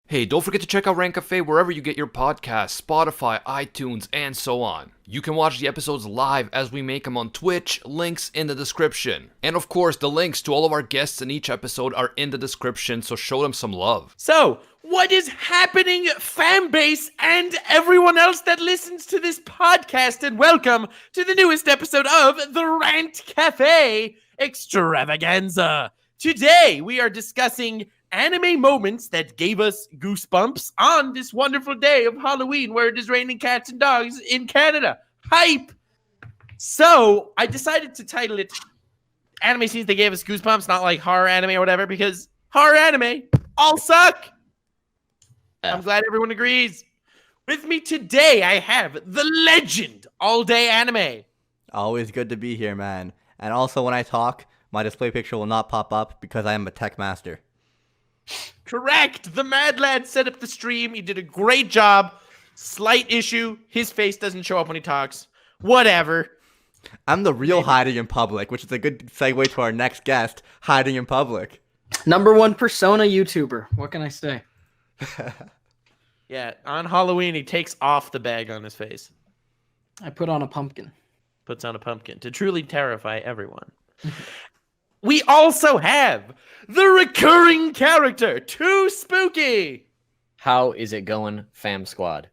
Hey, don't forget to check out Rant Cafe wherever you get your podcasts, Spotify, iTunes, and so on. You can watch the episodes live as we make them on Twitch, links in the description. And of course, the links to all of our guests in each episode are in the description, so show them some love. So, what is happening, fan base, and everyone else that listens to this podcast? And welcome to the newest episode of the Rant Cafe Extravaganza. Today, we are discussing anime moments that gave us goosebumps on this wonderful day of Halloween where it is raining cats and dogs in Canada. Hype! So, I decided to title it Anime Scenes That Gave Us Goosebumps, not like horror anime or whatever, because horror anime all suck! I'm glad everyone agrees. With me today, I have the legend all day anime. Always good to be here, man. And also, when I talk, my display picture will not pop up because I am a tech master. Correct. The Mad Lad set up the stream. He did a great job. Slight issue. His face doesn't show up when he talks. Whatever. I'm the real hiding in public, which is a good segue to our next guest, hiding in public. #1 persona YouTuber. What can I say? Yeah, on Halloween, he takes off the bag on his face. I put on a pumpkin. Puts on a pumpkin to truly terrify everyone. We also have the recurring character, Too Spooky. How is it going, fam squad?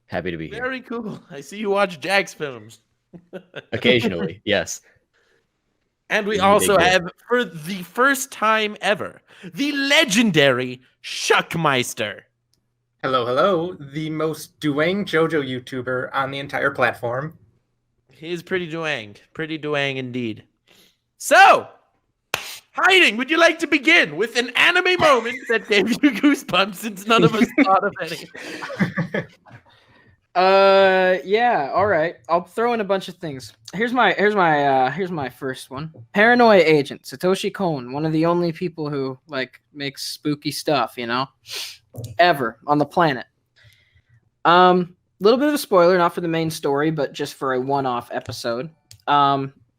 Happy to be here. Very cool. I see you watch Jack's films. Occasionally, yes. And we You also dig it. have, for the first time ever, the legendary Shuckmeister. Hello, hello. The most doing JoJo YouTuber on the entire platform. He is pretty doang indeed. So, Hiding, would you like to begin with an anime moment that gave you goosebumps since none of us thought of any? Yeah, all right. I'll throw in a bunch of things. Here's my first one. Paranoia agent, Satoshi Kon, one of the only people who makes spooky stuff, ever on the planet. Little bit of a spoiler, not for the main story, but just for a one-off episode.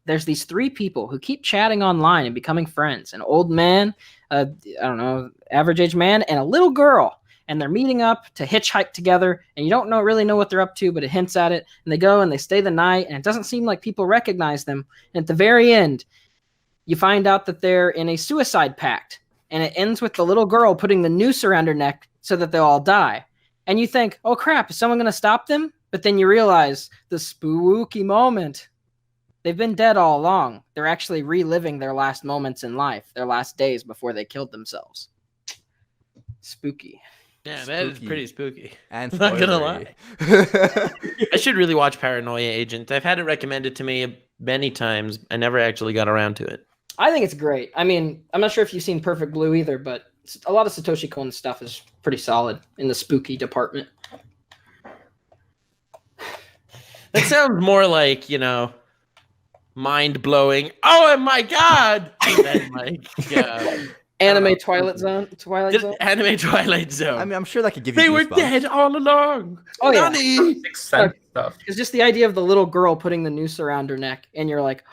There's these 3 people who keep chatting online and becoming friends. An old man, average age man, and a little girl. And they're meeting up to hitchhike together, and you don't really know what they're up to, but it hints at it. And they go and they stay the night, and it doesn't seem like people recognize them. And at the very end, you find out that they're in a suicide pact. And it ends with the little girl putting the noose around her neck so that they'll all die. And you think, oh crap, is someone going to stop them? But then you realize the spooky moment. They've been dead all along. They're actually reliving their last moments in life, their last days before they killed themselves. Spooky. Yeah, that is pretty spooky. And Not gonna lie. spoilery. I should really watch Paranoia Agent. I've had it recommended to me many times. I never actually got around to it. I think it's great. I mean, I'm not sure if you've seen Perfect Blue either, but a lot of Satoshi Kon stuff is pretty solid in the spooky department. That sounds more like, mind-blowing. Oh my god! And then, Anime Twilight Zone. Anime Twilight Zone. I mean, I'm sure that could give you They were goosebumps. dead all along. Oh, yeah. Nani? Sixth Sense stuff. It's just the idea of the little girl putting the noose around her neck, and you're like,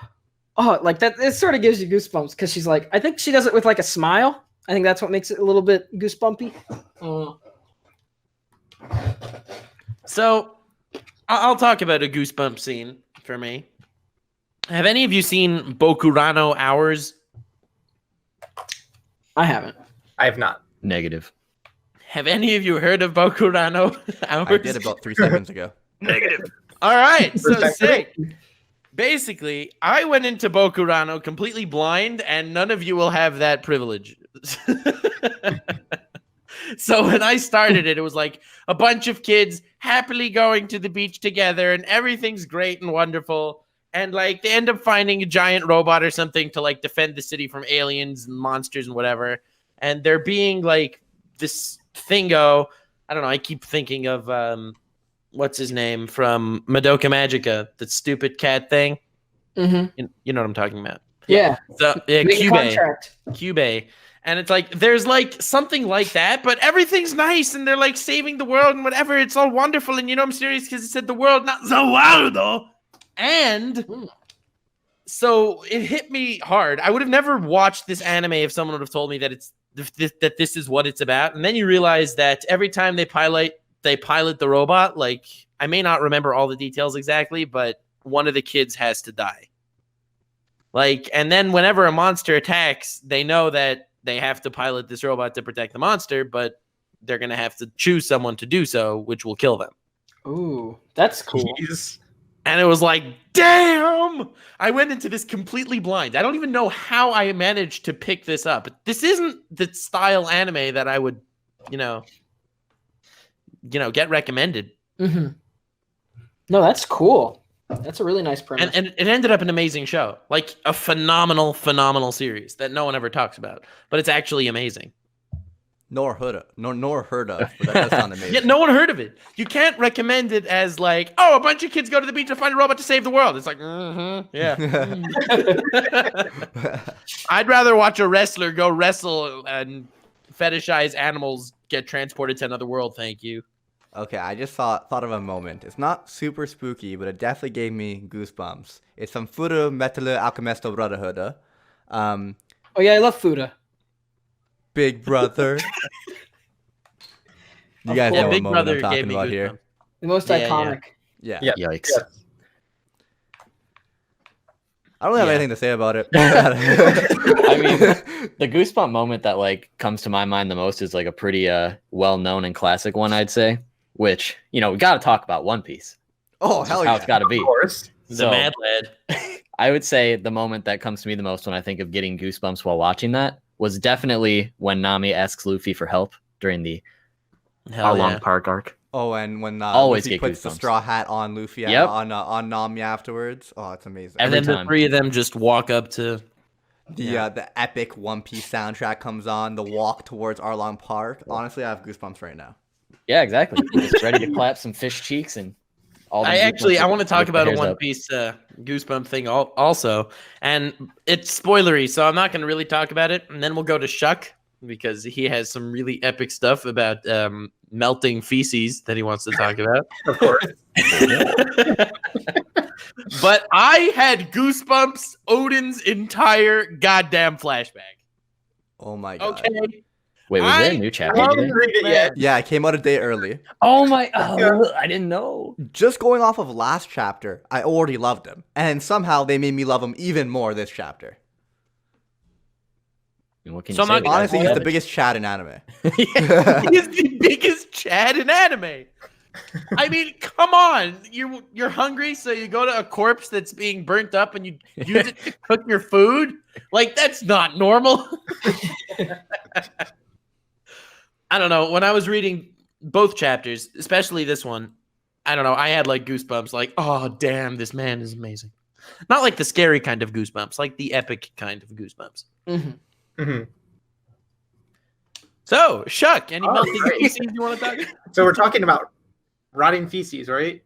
oh, like that. It sort of gives you goosebumps because she's like, I think she does it with a smile. I think that's what makes it a little bit goosebumpy. So, I'll talk about a goosebump scene for me. Have any of you seen Bokurano Hours? I haven't. I have not. Negative. Have any of you heard of Bokurano Hours? I did about 3 seconds ago. Negative. All right, so Respectable. sick. Basically, I went into Bokurano completely blind, and none of you will have that privilege. So when I started it, it was like a bunch of kids happily going to the beach together, and everything's great and wonderful. And they end up finding a giant robot or something to defend the city from aliens and monsters and whatever. And they're being this thingo. I don't know. I keep thinking of what's his name from Madoka Magica, the stupid cat thing. Mm-hmm. You know what I'm talking about. Yeah. So Big contract. Cube. And it's there's something like that, but everything's nice and they're saving the world and whatever. It's all wonderful. And I'm serious because it said the world not so wild though. And so it hit me hard. I would have never watched this anime if someone would have told me that it's that this is what it's about. And then you realize that every time they pilot the robot, like, I may not remember all the details exactly, but one of the kids has to die. Like, and then whenever a monster attacks, they know that they have to pilot this robot to protect the monster, but they're going to have to choose someone to do so, which will kill them. Ooh, that's cool. Jeez. And it was like, damn! I went into this completely blind. I don't even know how I managed to pick this up. This isn't the style anime that I would, get recommended. Mm-hmm. No, that's cool. That's a really nice premise. And it ended up an amazing show. Like a phenomenal, phenomenal series that no one ever talks about. But it's actually amazing. Nor heard of, but that does sound amazing. Yeah, no one heard of it. You can't recommend it as like, oh, a bunch of kids go to the beach to find a robot to save the world. It's like, yeah. I'd rather watch a wrestler go wrestle and fetishize animals get transported to another world. Thank you. Okay, I just thought of a moment. It's not super spooky, but it definitely gave me goosebumps. It's from Fudo Metal Alchemisto Brotherhood. Oh yeah, I love Fuda. Big Brother. You guys know Big what moment Brother I'm gave talking me about goosebumps. here. The most Yeah, iconic. Yeah. Yeah. Yikes. Yeah. I don't really have Yeah. anything to say about it. I mean, the goosebump moment that like comes to my mind the most is like a pretty well-known and classic one, I'd say. Which, we got to talk about One Piece. Oh, That's hell just how yeah. it's got to be. Of course. The So- Mad Lad. I would say the moment that comes to me the most when I think of getting goosebumps while watching that was definitely when Nami asks Luffy for help during the Hell Arlong yeah. Park arc. Oh, and when Always Luffy get puts the goosebumps. straw hat on Luffy Yep. on Nami afterwards. Oh, it's amazing. And Every then the time. three of them just walk up to. The epic One Piece soundtrack comes on. The walk towards Arlong Park. Honestly, I have goosebumps right now. Yeah, exactly. Just ready to clap some fish cheeks and all. them I goosebumps want to get talk the about a hairs One up. Piece goosebump thing also, and it's spoilery, so I'm not going to really talk about it. And then we'll go to Shuck because he has some really epic stuff about melting feces that he wants to talk about. Of course. But I had goosebumps Odin's entire goddamn flashback. Oh my god. Okay. Wait, was there a new chapter? I today? didn't read it yet. Yeah, it came out a day early. Oh my! Oh, I didn't know. Just going off of last chapter, I already loved him. And somehow they made me love him even more this chapter. And what can So you say? I'm not- The guy's Honestly, he's the savage. biggest Chad in anime. He's the biggest Chad in anime. I mean, come on. You're hungry, so you go to a corpse that's being burnt up and you use it to cook your food? Like, that's not normal. I don't know. When I was reading both chapters, especially this one, I don't know. I had like goosebumps, like, oh, damn, this man is amazing. Not like the scary kind of goosebumps, like the epic kind of goosebumps. Mm-hmm. Mhm. So, Shuck, any Oh, melting great. feces you want to talk about? So we're talking about rotting feces, right?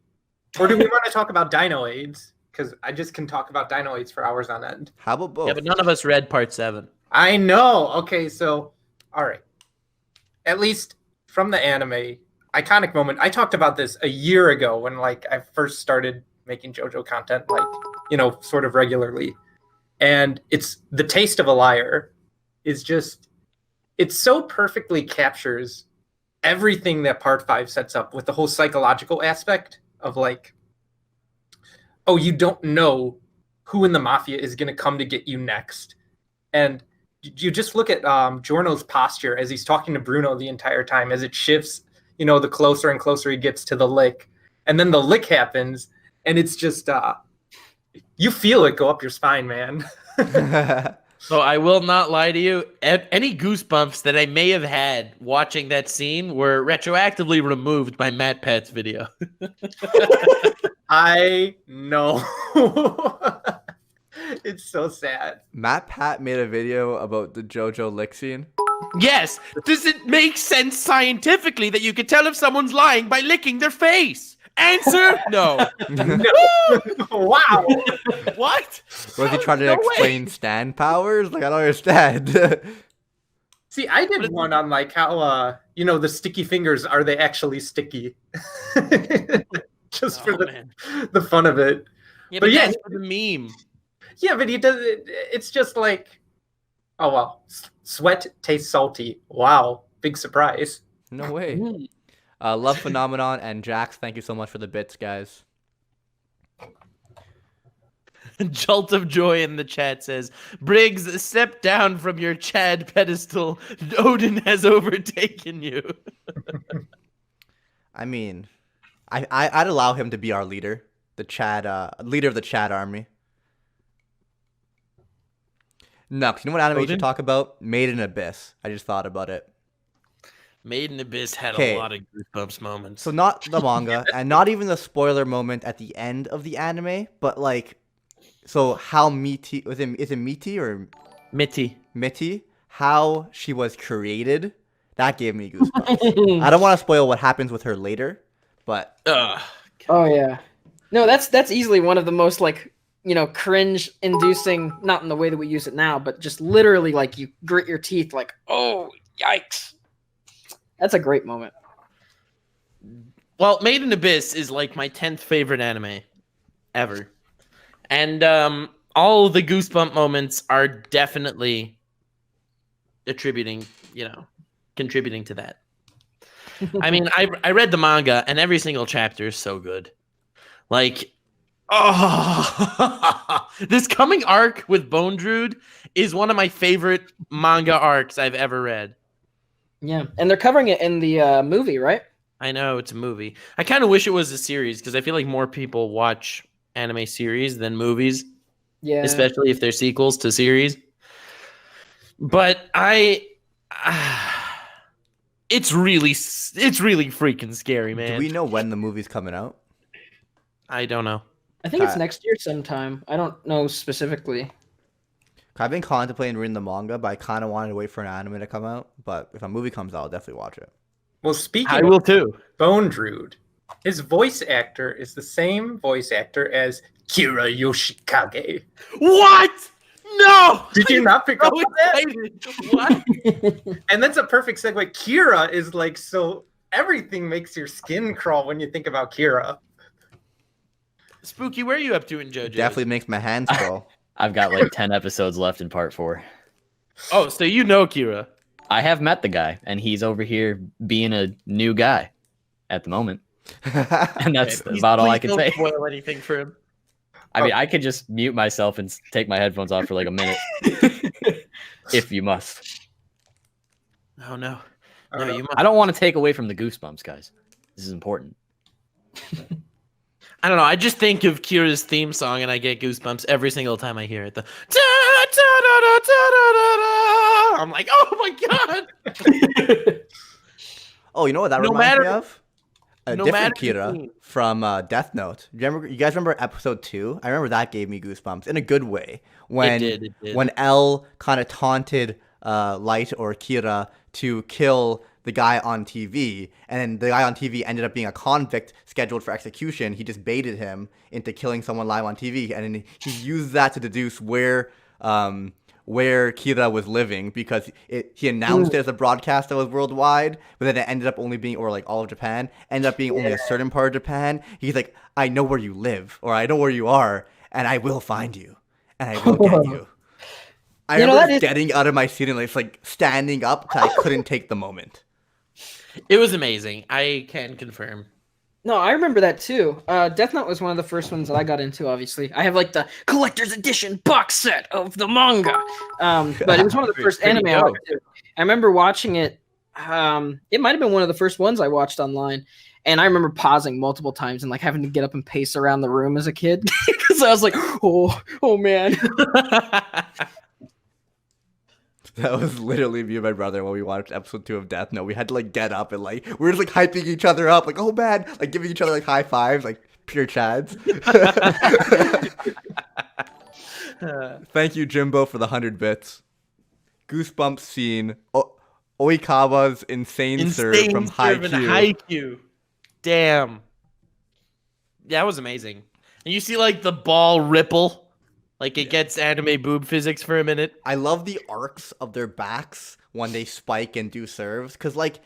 Or do we want to talk about dinoids? Because I just can talk about dinoids for hours on end. How about both? Yeah, but none of us read part 7. I know. Okay, so all right. At least from the anime, iconic moment. I talked about this a year ago when like I first started making JoJo content, like, sort of regularly. And it's The Taste of a Liar is just, it so perfectly captures everything that part 5 sets up with the whole psychological aspect of like, oh, you don't know who in the mafia is going to come to get you next. And you just look at Giorno's posture as he's talking to Bruno the entire time, as it shifts, the closer and closer he gets to the lick. And then the lick happens, and it's just, you feel it go up your spine, man. So I will not lie to you. Any goosebumps that I may have had watching that scene were retroactively removed by Matt Pat's video. I know. It's so sad. Matt Pat made a video about the JoJo lick scene. Yes. Does it make sense scientifically that you could tell if someone's lying by licking their face? Answer: no. No. Wow. What? Was he trying to No way. explain stand powers? Like, I don't understand. See, I did one on like how the sticky fingers, are they actually sticky? Just for the fun of it. Yeah, But but yeah. that's for the meme. Yeah, but he does it. It's just like Oh well, sweat tastes salty. Wow, big surprise. No way. Mm. Love Phenomenon and Jax, thank you so much for the bits, guys. Jolt of Joy in the chat says, Briggs, step down from your Chad pedestal. Odin has overtaken you. I mean, I'd allow him to be our leader, the Chad, leader of the Chad army. Next, you know what anime you Odin? should talk about? Made in Abyss. I just thought about it. Made in Abyss had Okay. a lot of goosebumps moments. So not the manga, and not even the spoiler moment at the end of the anime, but like, so how Miti is it Miti or Mitty. Miti? How she was created, that gave me goosebumps. I don't want to spoil what happens with her later, but Ugh. Oh yeah. No, that's easily one of the most like, cringe inducing, not in the way that we use it now, but just literally like you grit your teeth like, oh, yikes. That's a great moment. Well, Made in Abyss is like my 10th favorite anime ever. And all the goosebump moments are definitely contributing to that. I mean, I read the manga and every single chapter is so good. Like, oh, this coming arc with Bone Druid is one of my favorite manga arcs I've ever read. Yeah. And they're covering it in the movie, right? I know it's a movie. I kind of wish it was a series because I feel like more people watch anime series than movies, Yeah. especially if they're sequels to series. But it's really freaking scary, man. do we know when the movie's coming out? I don't know. I think it's Okay. next year sometime. I don't know specifically. I've been contemplating reading the manga, but I kind of wanted to wait for an anime to come out. But if a movie comes out, I'll definitely watch it. Well, speaking I of will too. Bone Druid, his voice actor is the same voice actor as Kira Yoshikage. What? No! Did you not pick up So on that? excited. What? And that's a perfect segue. Kira is like, so everything makes your skin crawl when you think about Kira. Spooky, where are you up to in JoJo? Definitely makes my hands crawl. I've got like 10 episodes left in part 4. Oh, so you know Kira. I have met the guy, and he's over here being a new guy at the moment. And that's Please- about all I please can don't say. spoil anything for him. I mean, I could just mute myself and take my headphones off for like a minute, if you must. Oh no. I No, don't know. you must. I don't want to take away from the goosebumps, guys. This is important. I don't know. I just think of Kira's theme song and I get goosebumps every single time I hear it. I'm like, oh my god! Oh, you know what that No reminds me matter- of? A no different matter the Kira scene. from Death Note. You guys remember episode 2? I remember that gave me goosebumps in a good way. When It did. when L kind of taunted Light or Kira to kill the guy on TV, and the guy on TV ended up being a convict scheduled for execution. He just baited him into killing someone live on TV, and then he used that to deduce where Kira was living, because he announced it as a broadcast that was worldwide, but then it ended up only being, or like all of Japan, ended up being only a certain part of Japan. He's like, I know where you live, or I know where you are, and I will find you, and I will get you. I You know, remember that is- getting out of my seat and like standing up because I couldn't take the moment. It was amazing. I can confirm. No, I remember that too. Death Note was one of the first ones that I got into, obviously. I have like the collector's edition box set of the manga. But it was one of the first Pretty anime I dope. watched too. I remember watching it. It might have been one of the first ones I watched online. And I remember pausing multiple times and like having to get up and pace around the room as a kid. Because I was like, oh man. That was literally me and my brother when we watched episode 2 of Death Note. We had to like get up and like we were just like hyping each other up, like, oh man, like giving each other like high fives, like pure chads. Thank you, Jimbo, for the 100 bits. Goosebumps scene. Oikawa's insane serve from Haikyuu. Haikyuu. Damn. That was amazing. And you see like the ball ripple. Like it gets anime boob physics for a minute. I love the arcs of their backs when they spike and do serves, because like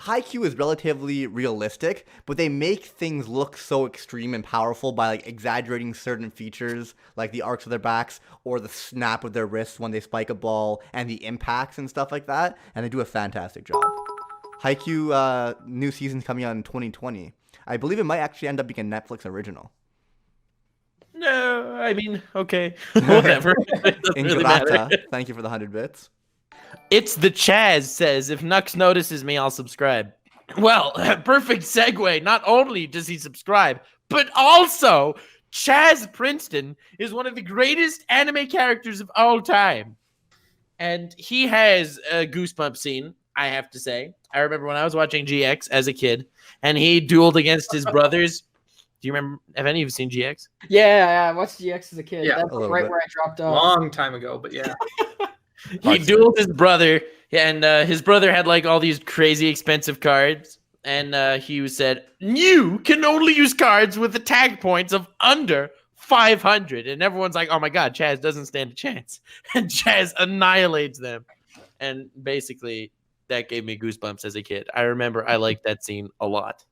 Haikyuu is relatively realistic, but they make things look so extreme and powerful by like exaggerating certain features, like the arcs of their backs or the snap of their wrists when they spike a ball and the impacts and stuff like that. And they do a fantastic job. Haikyuu new season's coming out in 2020. I believe it might actually end up being a Netflix original. No, I mean, okay, whatever. It doesn't really matter. Ingrata, thank you for the 100 bits. It's the Chaz says, if Nux notices me, I'll subscribe. Well, perfect segue. Not only does he subscribe, but also Chaz Princeton is one of the greatest anime characters of all time. And he has a goosebump scene, I have to say. I remember when I was watching GX as a kid, and he dueled against his brothers. Do you remember? Have any of you seen GX? Yeah, I watched GX as a kid. Yeah, That's a little right bit. where I dropped off. Long time ago, but yeah. He dueled his brother, and his brother had like all these crazy expensive cards. And he said, you can only use cards with attack points of under 500. And everyone's like, oh my God, Chaz doesn't stand a chance. And Chaz annihilates them. And basically, that gave me goosebumps as a kid. I remember I liked that scene a lot.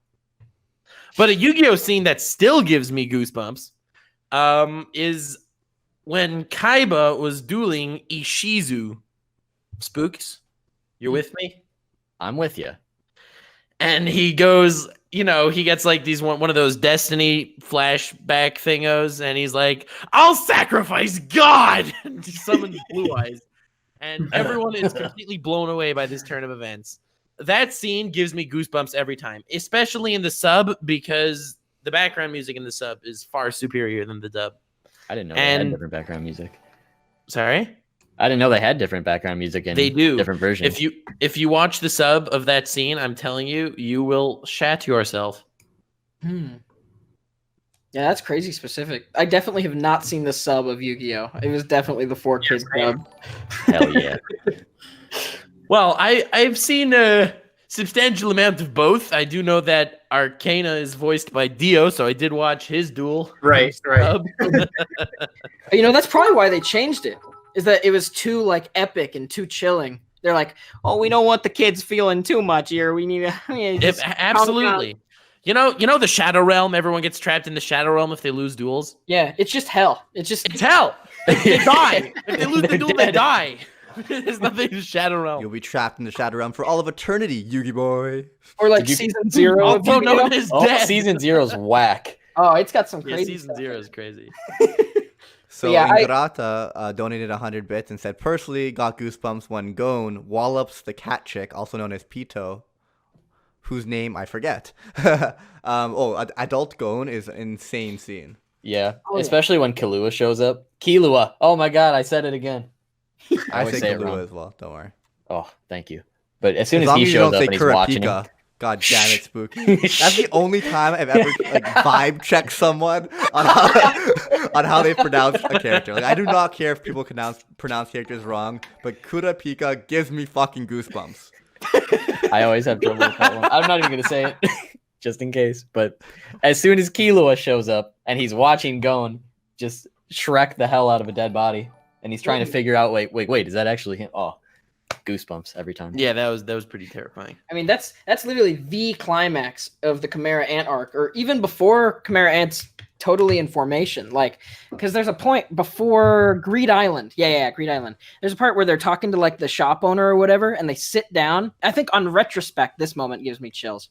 But a Yu-Gi-Oh scene that still gives me goosebumps is when Kaiba was dueling Ishizu. Spooks, you're with me? I'm with you. And he goes, you know, he gets like these one of those Destiny flashback thingos, and he's like, I'll sacrifice God! And he summons Blue Eyes. And everyone is completely blown away by this turn of events. That scene gives me goosebumps every time, especially in the sub, because the background music in the sub is far superior than the dub. I didn't know they had different background music. Sorry? I didn't know they had different background music in They do. different versions. If you watch the sub of that scene, I'm telling you, you will shat yourself. Yeah, that's crazy specific. I definitely have not seen the sub of Yu-Gi-Oh! It was definitely the 4Kids dub. Hell yeah. Well, I've seen a substantial amount of both. I do know that Arcana is voiced by Dio, so I did watch his duel. Right. You know, that's probably why they changed it. Is that it was too like epic and too chilling. They're like, oh, we don't want the kids feeling too much here. We need to Absolutely. You know the Shadow Realm. Everyone gets trapped in the Shadow Realm if they lose duels. Yeah, it's just hell. It's hell. They die. If they lose the duel, they die. There's nothing in the Shadow Realm. You'll be trapped in the Shadow Realm for all of eternity, Yugi boy. Or like season 0. Also known as dead. Season 0's whack. Oh, it's got some Yeah, crazy season stuff. 0 is crazy. So Yeah, Ingrata donated 100 bits and said, personally got goosebumps when Gon wallops the cat chick, also known as Pito, whose name I forget. Adult Gon is an insane scene. Yeah, Oh, yeah. especially when Killua shows up. Killua. Oh my God, I said it again. I always say say it Kahlua wrong. as well, don't worry. Oh, thank you. But as soon As as long he as you shows don't up say and he's watching Kurapika. him, God damn it, Spooky. That's the only time I've ever like vibe checked someone on how they pronounce a character. Like I do not care if people pronounce characters wrong, but Kurapika gives me fucking goosebumps. I always have trouble with that one. I'm not even gonna say it, just in case. But as soon as Killua shows up and he's watching Gon just Shrek the hell out of a dead body, and he's trying to figure out, wait, is that actually him? Oh, goosebumps every time. Yeah, that was pretty terrifying. I mean, that's literally the climax of the Chimera Ant arc, or even before Chimera Ant's totally in formation. Like, because there's a point before Greed Island. Yeah, Greed Island. There's a part where they're talking to like the shop owner or whatever, and they sit down. I think on retrospect, this moment gives me chills.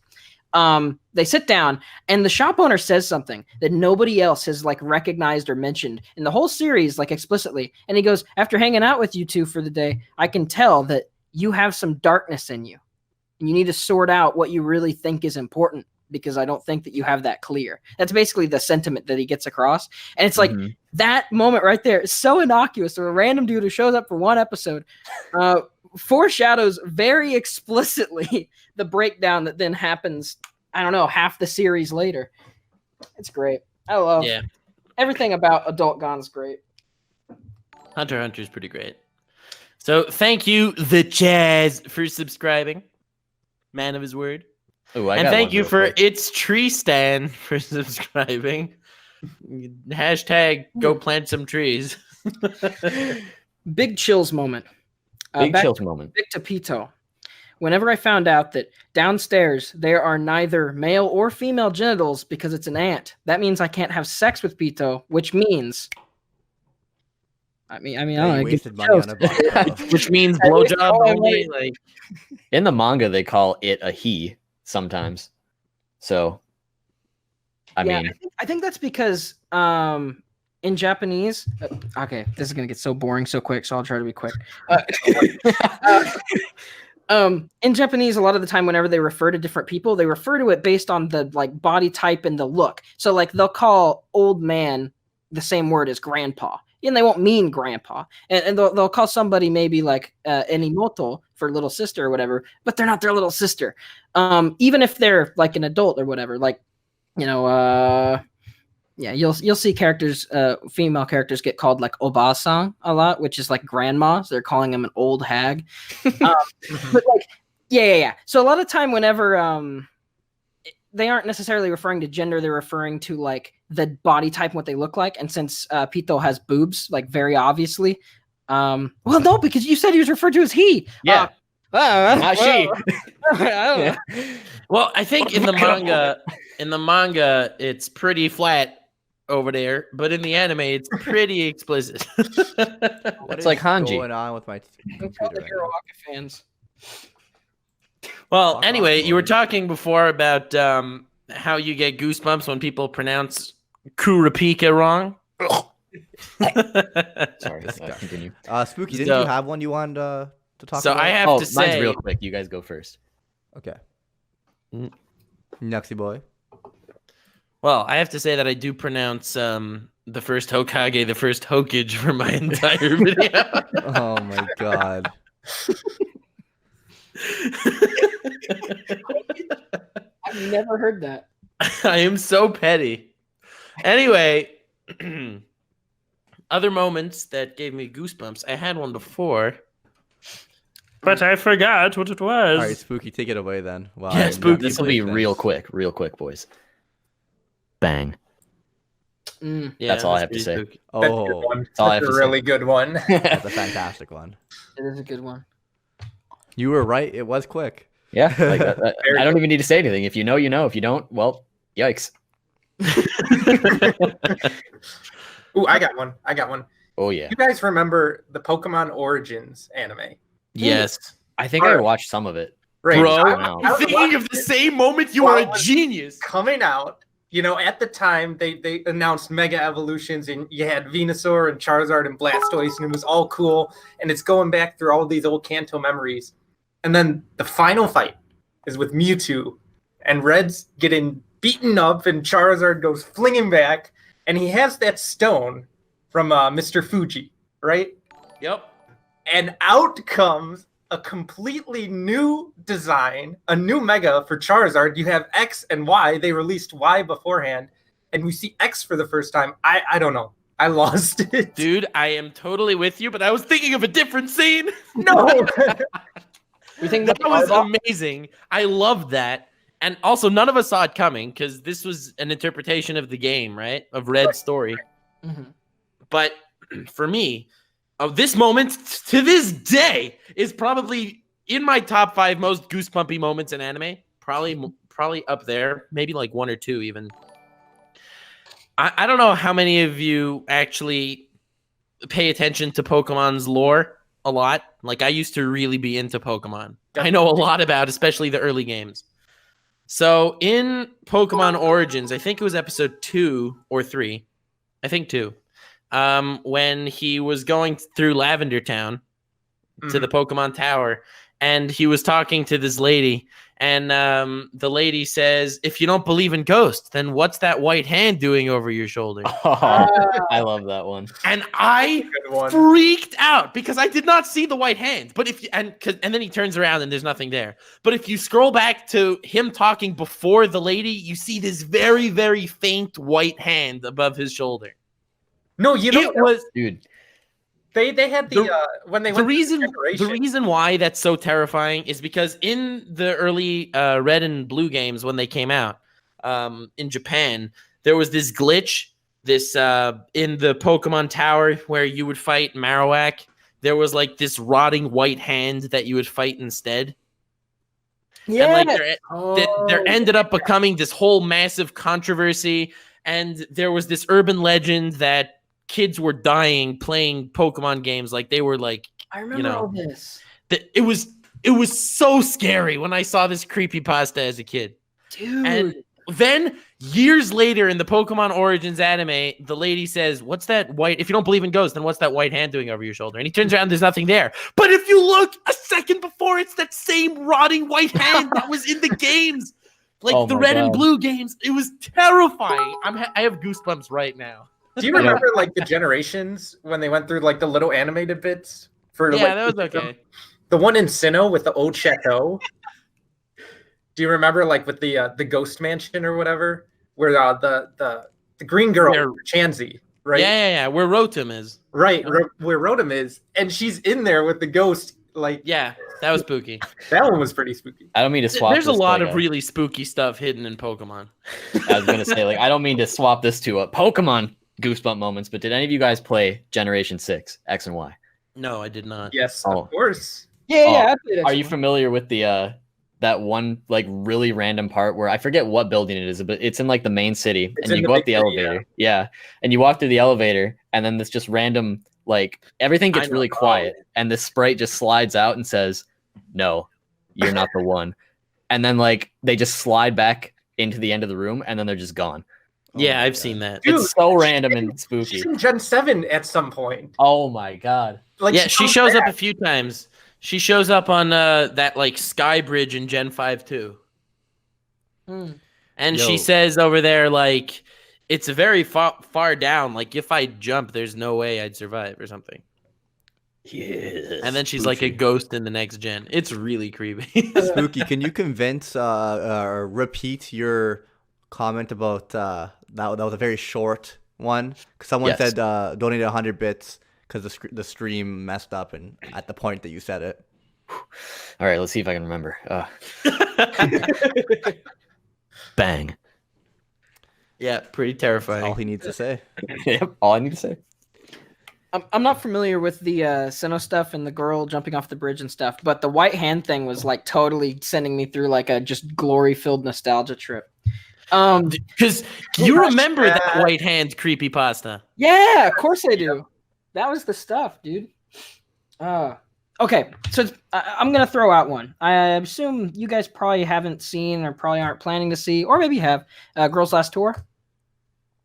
They sit down, and the shop owner says something that nobody else has like recognized or mentioned in the whole series, like explicitly. And he goes, after hanging out with you two for the day, I can tell that you have some darkness in you, and you need to sort out what you really think is important, because I don't think that you have that clear. That's basically the sentiment that he gets across. And it's like that moment right there is so innocuous. Or a random dude who shows up for one episode foreshadows very explicitly the breakdown that then happens, I don't know, half the series later. It's great. I love everything about Adult Gon's great. Hunter x Hunter is pretty great. So thank you, the Jazz, for subscribing. Man of his word. Ooh, And thank you for It's Tree Stand for subscribing. Hashtag go plant some trees. Big chills moment. Big Back chills moment. to Pito. whenever I found out that downstairs there are neither male or female genitals because it's an ant, that means I can't have sex with Pito, which means I don't Yeah, know. you it gives wasted me money chills. on a box. Which means That is blowjob all I only. wanted. Like, In the manga, they call it a he sometimes. So, I mean, I think that's because in Japanese, okay, this is gonna get so boring so quick, so I'll try to be quick. In Japanese, a lot of the time, whenever they refer to different people, they refer to it based on the like body type and the look. So, like, they'll call old man the same word as grandpa, and they won't mean grandpa. And they'll call somebody maybe like enimoto for little sister or whatever, but they're not their little sister. Even if they're like an adult or whatever, like, you know, yeah, you'll see characters, female characters get called like obasan a lot, which is like grandma. So they're calling them an old hag. But like, yeah. So a lot of time, whenever they aren't necessarily referring to gender, they're referring to like the body type and what they look like. And since Pito has boobs, like very obviously, well, no, because you said he was referred to as he. yeah, Not she. I don't know. well, I think in the manga, it's pretty flat over there, but in the anime, it's pretty explicit. What It's like is Hanji. going on with my Don't tell computer the right Hero now? Haka fans. Well, Fuck anyway, off, you were Lord. talking before about how you get goosebumps when people pronounce Kurapika wrong. Sorry, continue. Spooky, didn't So- you have one you wanted to talk So about? I have Oh, to mine's say, real quick. You guys go first. Okay. Mm. Nexy boy. well, I have to say that I do pronounce the first Hokage, the first Hokage for my entire video. Oh my god. I've never heard that. I am so petty. Anyway, other moments that gave me goosebumps. I had one before, but I forgot what it was. All right, Spooky, take it away then. Wow. Yeah, Spooky, This will be real quick, boys. Bang. Mm. Yeah, That's all I have to pretty say. spooky. That's a good Oh, one. That's all I That's have a to say. really good one. that's a fantastic one. It is a good one. You were right. It was quick. Yeah, like Very I don't even need to say anything. If you know, you know. If you don't, well, yikes. Ooh, I got one. Oh yeah. You guys remember the Pokemon Origins anime? Yes. I think I Alright. watched some of it. Right. Bro, Wow. I was thinking of the watching same moment you While are it a was genius. coming out. You know, at the time they announced Mega Evolutions, and you had Venusaur and Charizard and Blastoise, and it was all cool. And it's going back through all these old Kanto memories. And then the final fight is with Mewtwo, and Red's getting beaten up, and Charizard goes flinging back, and he has that stone from Mr. Fuji, right? Yep. And out comes a completely new design, a new Mega for Charizard. You have X and Y. They released Y beforehand, and we see X for the first time. I don't know. I lost it. Dude, I am totally with you, but I was thinking of a different scene. No. We think That was amazing. I loved that. And also, none of us saw it coming because this was an interpretation of the game, right? Of Red's story. Mhm. But for me, this moment to this day is probably in my top 5 most goosebumpy moments in anime. Probably up there, maybe like 1 or 2 even. I don't know how many of you actually pay attention to Pokemon's lore a lot. Like, I used to really be into Pokemon. I know a lot about, especially the early games. So in Pokemon Origins, I think it was episode 2 or 3. I think 2. When he was going through Lavender Town to the Pokemon Tower, and he was talking to this lady, and the lady says, "If you don't believe in ghosts, then what's that white hand doing over your shoulder?" I love that one. And I Good one. freaked out because I did not see the white hand. But if you, and then he turns around and there's nothing there. But if you scroll back to him talking before the lady, you see this very, very faint white hand above his shoulder. No, you know It was Dude, they had the when they the went reason. through The Generation. reason why that's so terrifying is because in the early Red and Blue games when they came out in Japan, there was this glitch. This in the Pokemon Tower where you would fight Marowak, there was like this rotting white hand that you would fight instead. And like Yeah. there ended up becoming this whole massive controversy, and there was this urban legend that kids were dying playing Pokemon games. Like they were like, I remember all this. it was so scary when I saw this creepypasta as a kid. Dude. And then years later in the Pokemon Origins anime, the lady says, "What's that white? If you don't believe in ghosts, then what's that white hand doing over your shoulder?" And he turns around, there's nothing there. But if you look a second before, it's that same rotting white hand that was in the games, like Oh the my red and God. blue games. It was terrifying. I have goosebumps right now. Do you remember like the generations when they went through like the little animated bits for Yeah, like, that was okay. the one in Sinnoh with the old chateau? Do you remember like with the ghost mansion or whatever, where the green girl, Where- Chansey, right? Yeah. Where Rotom is. Right, where Rotom is, and she's in there with the ghost. Like, Yeah, that was spooky. that one was pretty spooky. I don't mean to swap. There's a this to, lot like, of really spooky stuff hidden in Pokemon. I was gonna say, like, I don't mean to swap this to a Pokemon goosebump moments, but did any of you guys play Generation 6 X and Y? No, I did not. Yes, Oh. of course. Yeah, Oh, I played Are you X1. familiar with the that one like really random part where I forget what building it is, but it's in like the main city, It's and in you the go up big the city, yeah. elevator, yeah, and you walk through the elevator, and then this just random like everything I gets know. really quiet, and this sprite just slides out and says, "No, you're not the one," and then like they just slide back into the end of the room, and then they're just gone. Yeah, my I've God. seen that. Dude, It's so random and spooky. She's in Gen 7 at some point. Oh my god. Like, Yeah, she comes shows up back. a few times. She shows up on that like Sky Bridge in Gen 5 too. Hmm. And Yo. she says over there like it's a very far down. Like if I jump, there's no way I'd survive or something. Yes. And then she's like a Spooky. ghost in the next gen. It's really creepy. Spooky, can you convince repeat your comment about that was a very short one? 'Cause someone Yes. said donate 100 bits because the stream messed up and at the point that you said it. All right, let's see if I can remember. Bang. Yeah, pretty That's all terrifying. he needs to say. Yep, all I need to say. I'm not familiar with the Sinnoh stuff and the girl jumping off the bridge and stuff, but the white hand thing was like totally sending me through like a just glory-filled nostalgia trip. Because you remember that white hand creepypasta. Yeah, of course I do. That was the stuff, dude. Okay, so I'm gonna throw out one. I assume you guys probably haven't seen or probably aren't planning to see, or maybe you have. Girls Last Tour.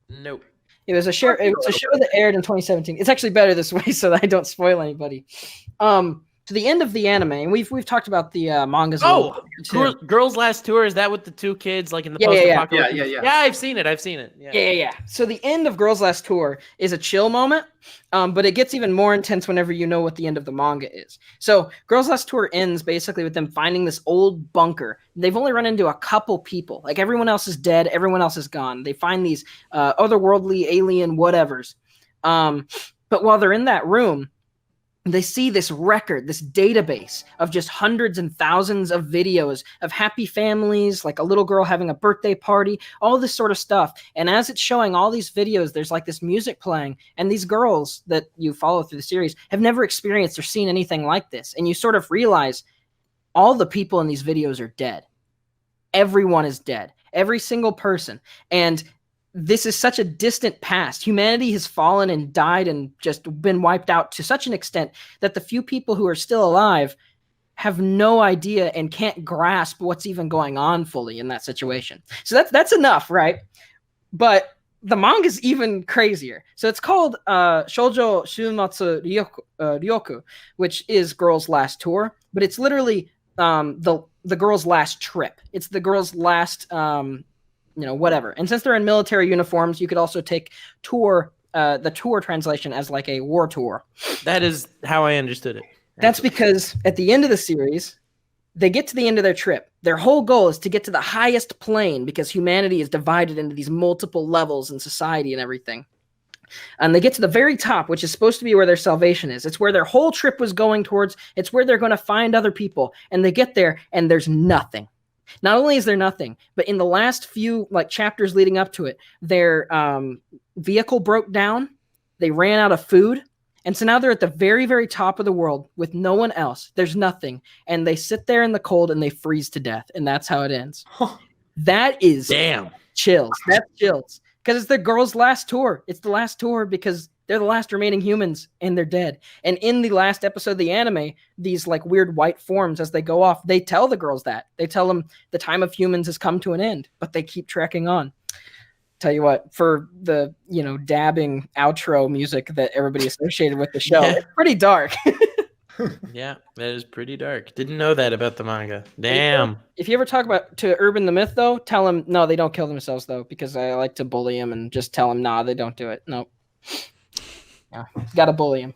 Nope. It was a show that aired in 2017. It's actually better this way, so that I don't spoil anybody. To the end of the anime, and we've talked about the mangas. a little bit, too. Girls Last Tour, is that with the two kids like in the Yeah, yeah, yeah. post-apocalyptic? Yeah. Yeah, I've seen it. Yeah. So the end of Girls Last Tour is a chill moment, but it gets even more intense whenever you know what the end of the manga is. So Girls Last Tour ends basically with them finding this old bunker. They've only run into a couple people. Like everyone else is dead. Everyone else is gone. They find these otherworldly alien whatevers. But while they're in that room, they see this record, this database of just hundreds and thousands of videos of happy families, like a little girl having a birthday party, all this sort of stuff. And as it's showing all these videos, there's like this music playing. And these girls that you follow through the series have never experienced or seen anything like this. And you sort of realize all the people in these videos are dead. Everyone is dead. Every single person. And this is such a distant past. Humanity has fallen and died and just been wiped out to such an extent that the few people who are still alive have no idea and can't grasp what's even going on fully in that situation. So that's enough, right? But the manga is even crazier. So it's called Shoujo Shumatsu Ryoku, which is Girls' Last Tour, but it's literally the girl's last trip. It's the girl's last whatever. And since they're in military uniforms, you could also take the tour translation as like a war tour. That is how I understood it. That's because at the end of the series, they get to the end of their trip. Their whole goal is to get to the highest plane because humanity is divided into these multiple levels in society and everything. And they get to the very top, which is supposed to be where their salvation is. It's where their whole trip was going towards. It's where they're going to find other people. And they get there and there's nothing. Not only is there nothing, but in the last few like chapters leading up to it, their vehicle broke down. They ran out of food, And so now they're at the very, very top of the world with no one else. There's nothing. And they sit there in the cold and they freeze to death. And that's how it ends. That is Damn. chills. That's chills. Because it's the girl's last tour. It's the last tour because they're the last remaining humans and they're dead. And in the last episode of the anime, these like weird white forms, as they go off, they tell the girls that. They tell them the time of humans has come to an end, but they keep trekking on. Tell you what, for the, dabbing outro music that everybody associated with the show, it's pretty dark. Yeah, that is pretty dark. Didn't know that about the manga. Damn. If you ever talk about to Urban the Myth, though, tell him, no, they don't kill themselves, though, because I like to bully him and just tell him, nah, they don't do it. Nope. Yeah, got to bully him.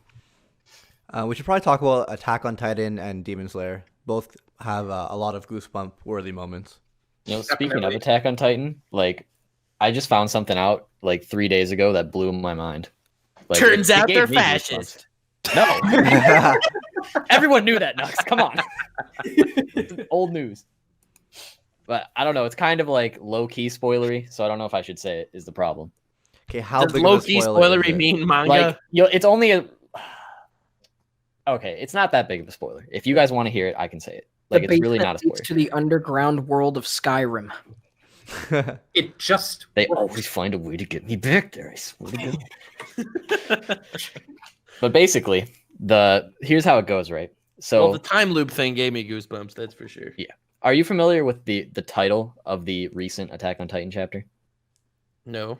We should probably talk about Attack on Titan and Demon Slayer. Both have a lot of goosebump-worthy moments. Speaking of Definitely. Attack on Titan, I just found something out 3 days ago that blew my mind. Turns it out gave they're me fascist. goosebumps. No. Everyone knew that, Nux. Come on. It's old news. But I don't know. It's kind of low-key spoilery, so I don't know if I should say it is the problem. Okay, how Does big of a low-key spoiler is spoilery it? mean manga? It's only a... Okay, it's not that big of a spoiler. If you guys want to hear it, I can say it. The It's really basement not a spoiler. leads to the underground world of Skyrim. It just They always find a way to get me back there, I swear to God. But basically, here's how it goes, right? So, Well, the time loop thing gave me goosebumps, that's for sure. are you familiar with the title of the recent Attack on Titan chapter? No.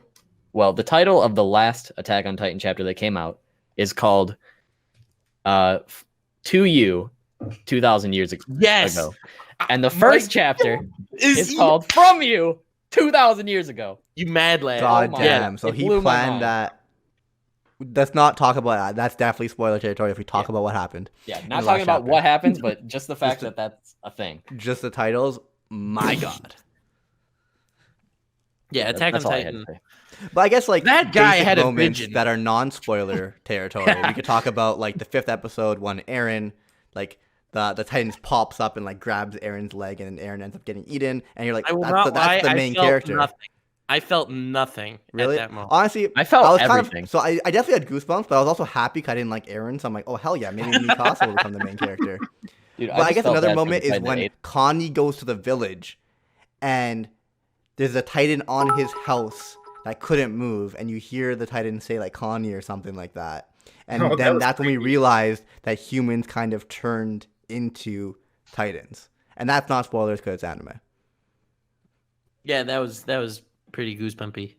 Well, the title of the last Attack on Titan chapter that came out is called To You 2,000 years Yes. ago. And the first chapter is called From You 2,000 years ago. You mad lad. God my damn. God. So It he blew my planned mind. that. Let's not talk about that. That's definitely spoiler territory if we talk about what happened. Yeah, in not the talking last about chapter. what happens, but just the fact Just that that's a thing. Just the titles. My God. Yeah, Attack on That's all I had Titan. to say. But I guess That guy basic had a moments vision. that are non-spoiler territory. We could talk about the 5th episode when Eren the Titans pops up and grabs Eren's leg and then Eren ends up getting eaten and you're like, I will that's, not lie, that's the I main felt character. Nothing. I felt nothing Really? at that moment. Honestly, I felt was everything. so I definitely had goosebumps, but I was also happy because I didn't like Eren. So I'm like, oh hell yeah, maybe Mikasa will become the main character. Dude, But I just guess felt another bad for moment the is Titan that when ate- Connie goes to the village and there's a Titan on his house that couldn't move, and you hear the Titan say Connie or something like that. And Oh, that then was that's when we creepy. realized that humans kind of turned into Titans. And that's not spoilers because it's anime. Yeah, that was pretty goosebumpy.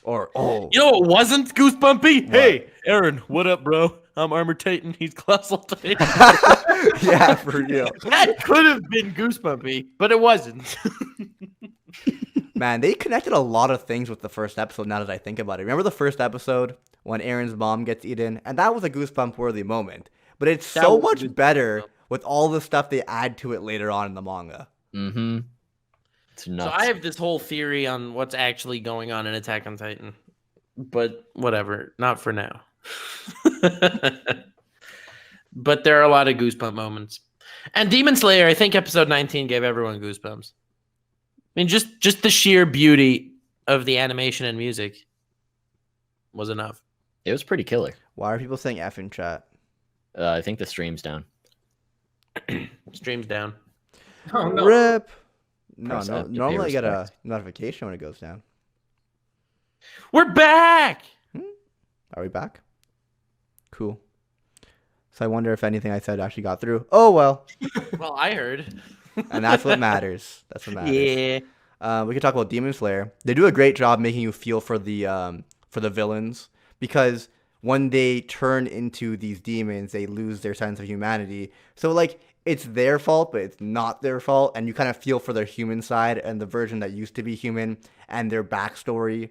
Or You know what wasn't goosebumpy? Hey, Aaron, what up, bro? I'm Armor Titan. He's Colossal Titan. yeah, for real. That could have been goosebumpy, but it wasn't. Man, they connected a lot of things with the first episode now that I think about it. Remember the first episode when Aaron's mom gets eaten? And that was a goosebump worthy moment. But it's That so was a much good better with all the stuff they add to it later on in the manga. Mm-hmm. It's So nuts. I have this whole theory on what's actually going on in Attack on Titan, but whatever, not for now. But there are a lot of goosebump moments. And Demon Slayer, I think episode 19 gave everyone goosebumps. I mean, just the sheer beauty of the animation and music was enough. It was pretty killer. Why are people saying F in chat? I think the stream's down. Streams down. Oh no. Rip. No, Press no. F to pay Normally I get a respect. notification when it goes down. We're back. Are we back? Cool. So I wonder if anything I said actually got through. Oh well. Well, I heard. And that's what matters. That's what matters. Yeah. We could talk about Demon Slayer. They do a great job making you feel for the villains because when they turn into these demons, they lose their sense of humanity. So it's their fault, but it's not their fault, and you kind of feel for their human side and the version that used to be human and their backstory.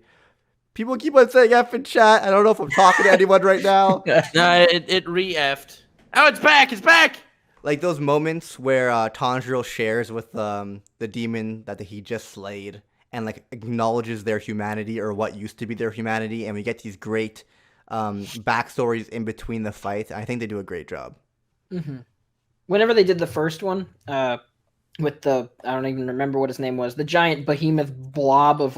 People keep on saying F in chat. I don't know if I'm talking to anyone right now. No, it re-effed. Oh, it's back. It's back. Like those moments where Tanjiro shares with the demon that he just slayed and acknowledges their humanity or what used to be their humanity, and we get these great backstories in between the fights. I think they do a great job. Mm-hmm. Whenever they did the first one, with I don't even remember what his name was, the giant behemoth blob of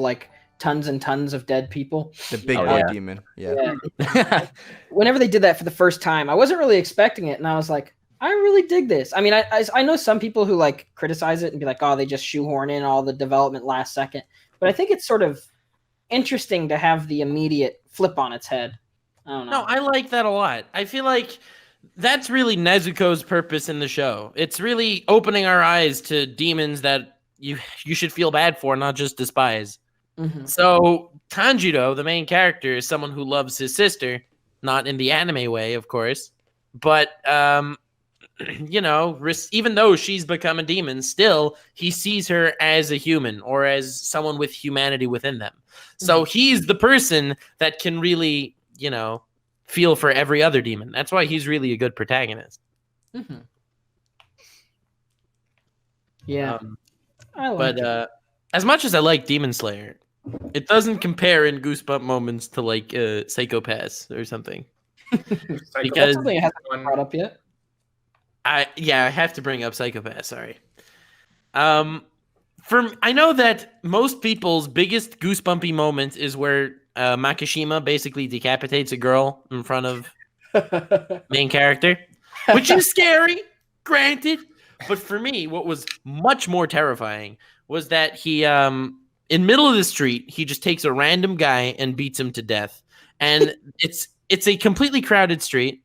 tons and tons of dead people. The big Oh, boy yeah. demon. Yeah. Whenever they did that for the first time, I wasn't really expecting it, and I was like, I really dig this. I mean, I know some people who like criticize it and be like, oh, they just shoehorn in all the development last second, but I think it's sort of interesting to have the immediate flip on its head. I don't know. No, I like that a lot. I feel like that's really Nezuko's purpose in the show. It's really opening our eyes to demons that you should feel bad for, not just despise. Mhm. So Tanjiro, the main character, is someone who loves his sister, not in the anime way, of course, but even though she's become a demon, still he sees her as a human or as someone with humanity within them. So he's the person that can really, feel for every other demon. That's why he's really a good protagonist. Mm-hmm. Yeah, I like But it. as much as I like Demon Slayer, it doesn't compare in Goosebump moments to like Psychopaths or something. That's because something that hasn't been brought up yet. I have to bring up Psychopath. Sorry. I know that most people's biggest goosebumpy moment is where Makishima basically decapitates a girl in front of main character, which is scary, granted. But for me, what was much more terrifying was that he, in middle of the street, he just takes a random guy and beats him to death, and it's a completely crowded street.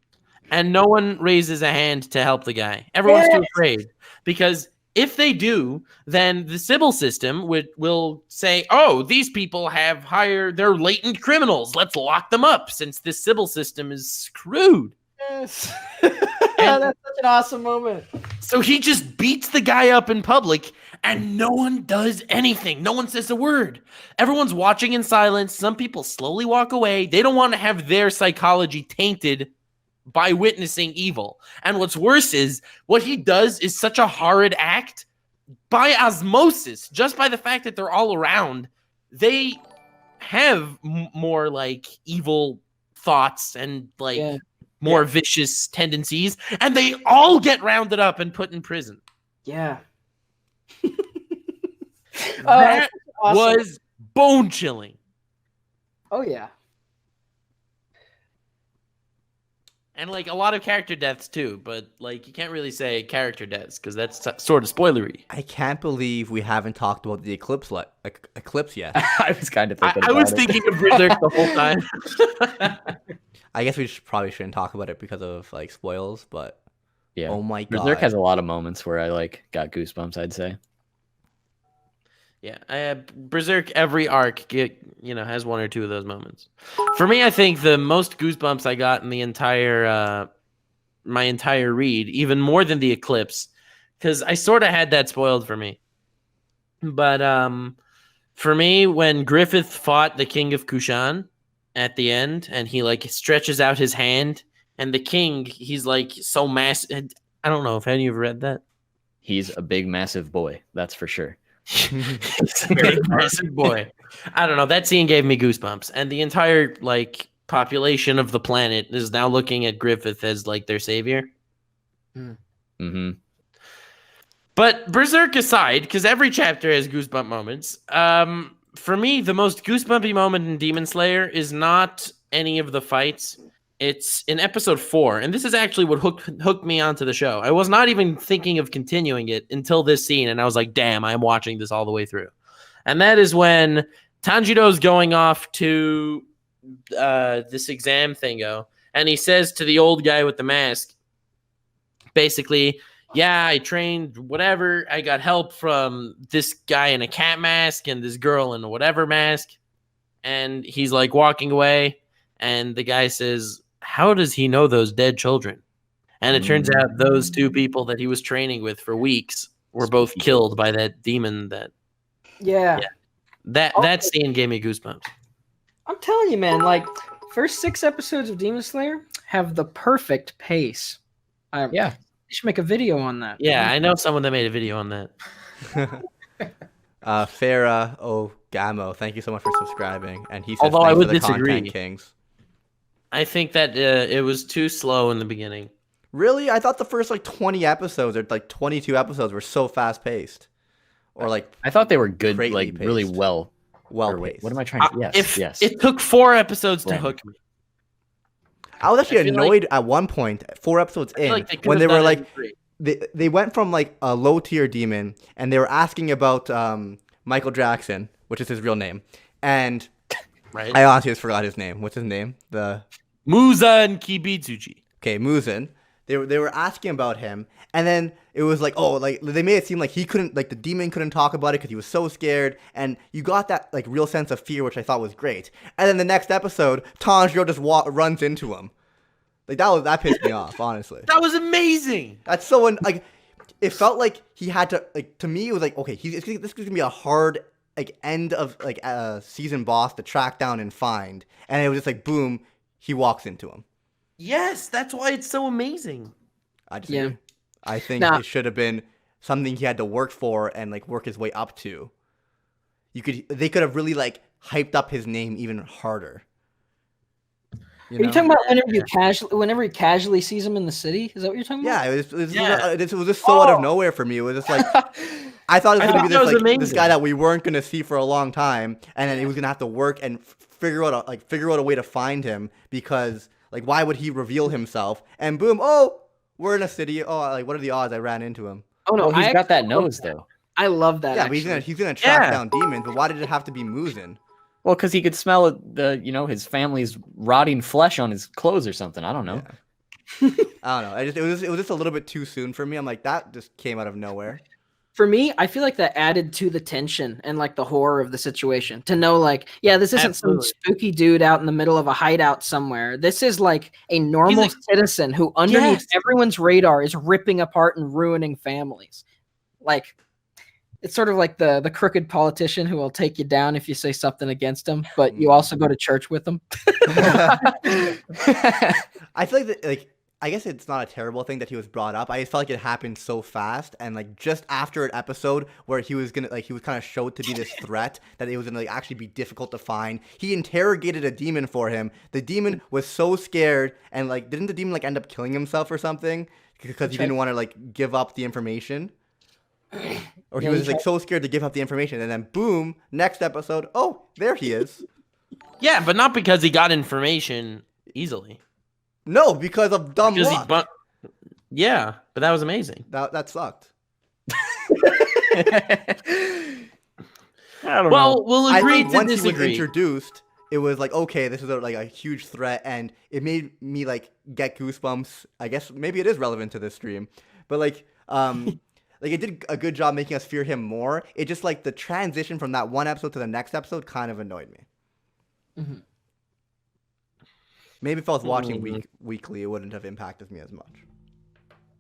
And no one raises a hand to help the guy. Everyone's too afraid. Because if they do, then the Sybil system will say, oh, these people they're latent criminals. Let's lock them up since this Sybil system is screwed. Yes. That's such an awesome moment. So he just beats the guy up in public and no one does anything. No one says a word. Everyone's watching in silence. Some people slowly walk away. They don't want to have their psychology tainted by witnessing evil. And what's worse is what he does is such a horrid act by osmosis, just by the fact that they're all around. They have more like evil thoughts and like more vicious tendencies, and they all get rounded up and put in prison. Yeah. That awesome. was bone chilling. Oh yeah. And like a lot of character deaths too, but like you can't really say character deaths because that's sort of spoilery. I can't believe we haven't talked about the eclipse yet. I was kind of thinking I was thinking of Berserk the whole time. I guess we probably shouldn't talk about it because of like spoils, but Yeah. oh my god. Berserk has a lot of moments where I like got goosebumps, I'd say. Yeah, Berserk, every arc has one or two of those moments. For me, I think the most goosebumps I got in the entire my entire read, even more than the eclipse, because I sort of had that spoiled for me. But for me, when Griffith fought the King of Kushan at the end, and he like stretches out his hand, and the king, he's like so massive. I don't know if any of you read that. He's a big, massive boy, that's for sure. He's a big, massive boy. I don't know. That scene gave me goosebumps, and the entire like population of the planet is now looking at Griffith as like their savior. Mm-hmm. But Berserk aside, because every chapter has goosebump moments. For me, the most goosebumpy moment in Demon Slayer is not any of the fights. It's in episode 4, and this is actually what hooked me onto the show. I was not even thinking of continuing it until this scene, and I was like, damn, I'm watching this all the way through. And that is when Tanjiro's going off to this exam thingo, and he says to the old guy with the mask, basically, yeah, I trained whatever. I got help from this guy in a cat mask and this girl in a whatever mask. And he's like walking away, and the guy says, how does he know those dead children? And it turns out those two people that he was training with for weeks were both killed by that demon. That scene gave me goosebumps. I'm telling you, man, like first 6 episodes of Demon Slayer have the perfect pace. Yeah. You should make a video on that. Yeah, I know someone that made a video on that. Farah Ogamo, thank you so much for subscribing. And he says, Although I thanks would for the disagree. content, Kings. I think that it was too slow in the beginning. Really? I thought the first like 20 episodes or like 22 episodes were so fast paced. Or like I thought they were good, greatly like really paced. well well Or wait, paced. what am I trying to? Yes, yes. It took 4 episodes to Right. hook me. I was actually I feel annoyed at one point, 4 episodes I feel in, like they could when have they were done it like, in 3. they went from like a low tier demon, and they were asking about Michael Jackson, which is his real name, and Right. I honestly just forgot his name. What's his name? Musa and Kibitsuji. Okay, Muzan. They were asking about him, and then it was like, oh, like they made it seem like he couldn't, like the demon couldn't talk about it because he was so scared, and you got that like real sense of fear, which I thought was great. And then the next episode, Tanjiro just runs into him. Like that pissed me off, honestly. That was amazing. That's so like, it felt like he had to like. To me, it was like, okay, this is gonna be a hard like end of like season boss to track down and find, and it was just like boom, he walks into him. Yes, that's why it's so amazing. I just Yeah. I think Nah. it should have been something he had to work for and like work his way up to. They could have really like hyped up his name even harder. Are you talking about whenever he casually sees him in the city? Is that what you're talking about? Yeah, it was Yeah. it was just so out of nowhere for me. It was just like I thought it was I gonna be thought that was this like this amazing. guy that we weren't gonna see for a long time, and then he was gonna have to work and figure out a way to find him, because like why would he reveal himself? And boom, oh, we're in a city. Oh, like what are the odds I ran into him? Oh no, Well, he's I got that actually love nose that. though. I love that. Yeah, but actually. he's gonna track Yeah. down demons. But why did it have to be Muzan? Well, because he could smell his family's rotting flesh on his clothes or something. I don't know. I don't know. It was just a little bit too soon for me. I'm like, that just came out of nowhere. For me, I feel like that added to the tension and like the horror of the situation. To know, like, yeah, this isn't Absolutely. some spooky dude out in the middle of a hideout somewhere. This is like a normal He's citizen who, underneath Yes. everyone's radar, is ripping apart and ruining families. Like, it's sort of like the crooked politician who will take you down if you say something against him, but you also go to church with him. I feel like I guess it's not a terrible thing that he was brought up. I just felt like it happened so fast, and like just after an episode where he was kind of showed to be this threat that it was gonna like actually be difficult to find. He interrogated a demon for him. The demon was so scared, and like didn't the demon like end up killing himself or something because he didn't want to like give up the information? Or he Yeah, was like so scared to give up the information, and then boom, next episode, oh, there he is. Yeah, but not because he got information easily. No, because of dumb Because luck. Yeah, but that was amazing. That sucked. I don't know. Well, we'll I agree think to once he was disagree. introduced, it was like, okay, this is like a huge threat, and it made me like get goosebumps. I guess maybe it is relevant to this stream, but like like it did a good job making us fear him more. It just like the transition from that one episode to the next episode kind of annoyed me. Mhm. Maybe if I was watching weekly, it wouldn't have impacted me as much.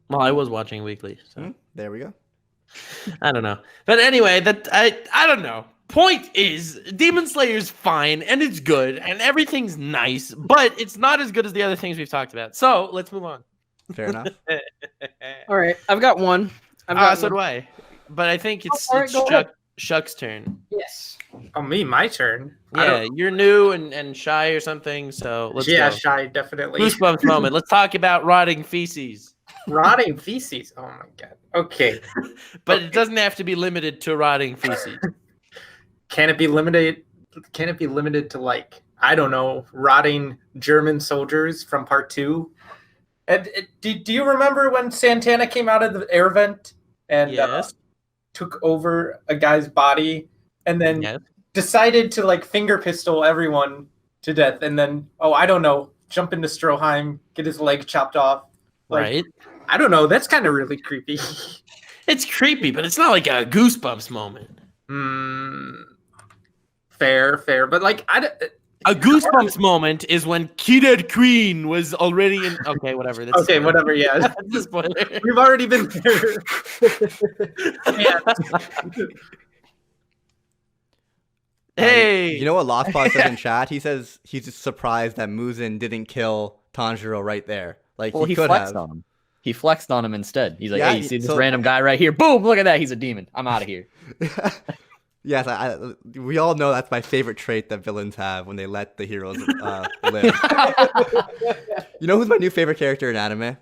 Well, I was watching weekly, so There we go. I don't know. But anyway, I don't know. Point is, Demon Slayer's fine and it's good and everything's nice, but it's not as good as the other things we've talked about. So let's move on. Fair enough. All right, I've got one. So do I. But I think it's, all right, go ahead. Shuck's turn. Yes. Oh, me, my turn. I Yeah, don't- you're new and shy or something, so let's yeah, go. shy, definitely. Goosebumps moment. Let's talk about rotting feces. Rotting feces. Oh my god. Okay. But it doesn't have to be limited to rotting feces. Can it be limited? Can it be limited to like, I don't know, rotting German soldiers from part 2? And do you remember when Santana came out of the air vent and Yes. took over a guy's body and then Yes. decided to like finger pistol everyone to death, and then I don't know, jump into Stroheim, get his leg chopped off. Like, Right? I don't know. That's kind of really creepy. It's creepy, but it's not like a goosebumps moment. Fair, but like A goosebumps moment is when Kid Queen was already in. Okay, whatever. That's okay, whatever. Yeah, That's a spoiler. we've already been there. Yeah. Hey, You know what Lost Pod says in chat? He says he's just surprised that Muzan didn't kill Tanjiro right there. Like Well, he he could flexed have. on him. He flexed on him instead. He's like, Yeah, "Hey, you see this so- random guy right here? Boom! Look at that. He's a demon. I'm out of here." Yes, we all know that's my favorite trait that villains have when they let the heroes live. You know who's my new favorite character in anime?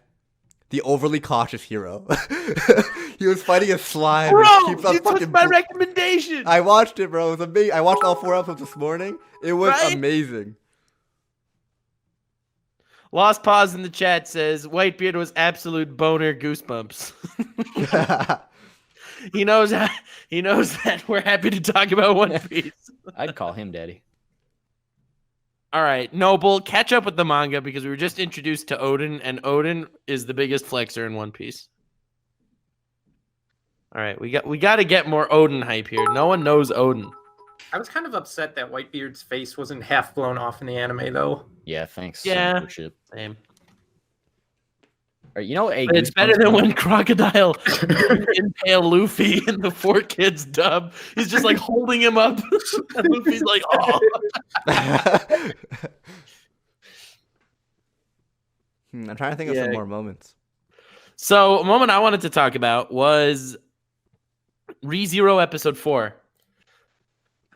The overly cautious hero. He was fighting a slime. Bro, He keeps on you took fucking my recommendation. I watched it, bro. It was amazing. I watched all 4 episodes this morning. It was Right? amazing. Lost Pause in the chat says Whitebeard was absolute boner goosebumps. He knows that we're happy to talk about One Piece. I'd call him daddy. All right, Noble, catch up with the manga because we were just introduced to Odin, and Odin is the biggest flexer in One Piece. All right, we got to get more Odin hype here. No one knows Odin. I was kind of upset that Whitebeard's face wasn't half blown off in the anime, though. Yeah, thanks. Yeah. Shit. Same. Or, you know, But it's better than when Crocodile impale Luffy in the 4Kids dub. He's just like holding him up. And Luffy's like, oh. I'm trying to think of some more moments. So a moment I wanted to talk about was ReZero episode 4.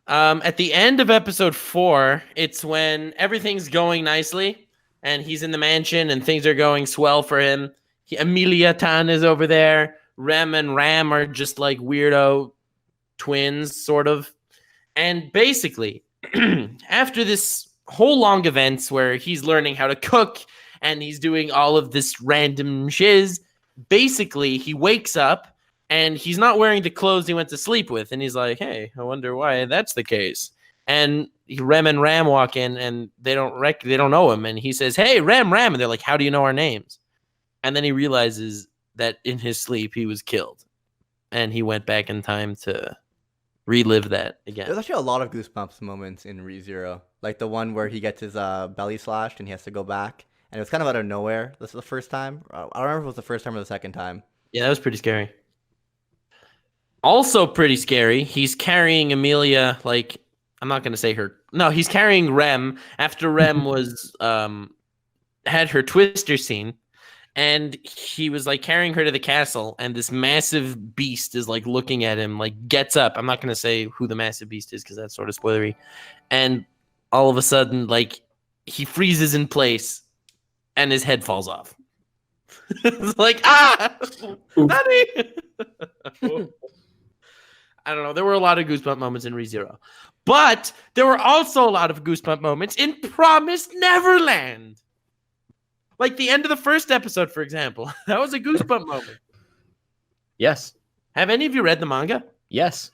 At the end of episode 4, it's when everything's going nicely and he's in the mansion and things are going swell for him. Amelia Tan is over there. Rem and Ram are just like weirdo twins, sort of. And basically, after this whole long events where he's learning how to cook and he's doing all of this random shiz, basically he wakes up and he's not wearing the clothes he went to sleep with. And he's like, hey, I wonder why that's the case. And Rem and Ram walk in and they don't know him. And he says, hey, Ram. And they're like, how do you know our names? And then he realizes that in his sleep he was killed. And he went back in time to relive that again. There's actually a lot of Goosebumps moments in ReZero. Like the one where he gets his belly slashed and he has to go back. And it was kind of out of nowhere. This was the first time. I don't remember if it was the first time or the second time. Yeah, that was pretty scary. Also pretty scary, he's carrying Amelia, like, I'm not going to say her. No, he's carrying Rem after Rem was, had her twister scene. And he was like carrying her to the castle. And this massive beast is like looking at him, like gets up. I'm not going to say who the massive beast is because that's sort of spoilery. And all of a sudden, like, he freezes in place and his head falls off. It's like, Daddy! I don't know. There were a lot of Goosebump moments in ReZero. But there were also a lot of Goosebump moments in Promised Neverland. Like the end of the first episode, for example. That was a Goosebump moment. Yes. Have any of you read the manga? Yes.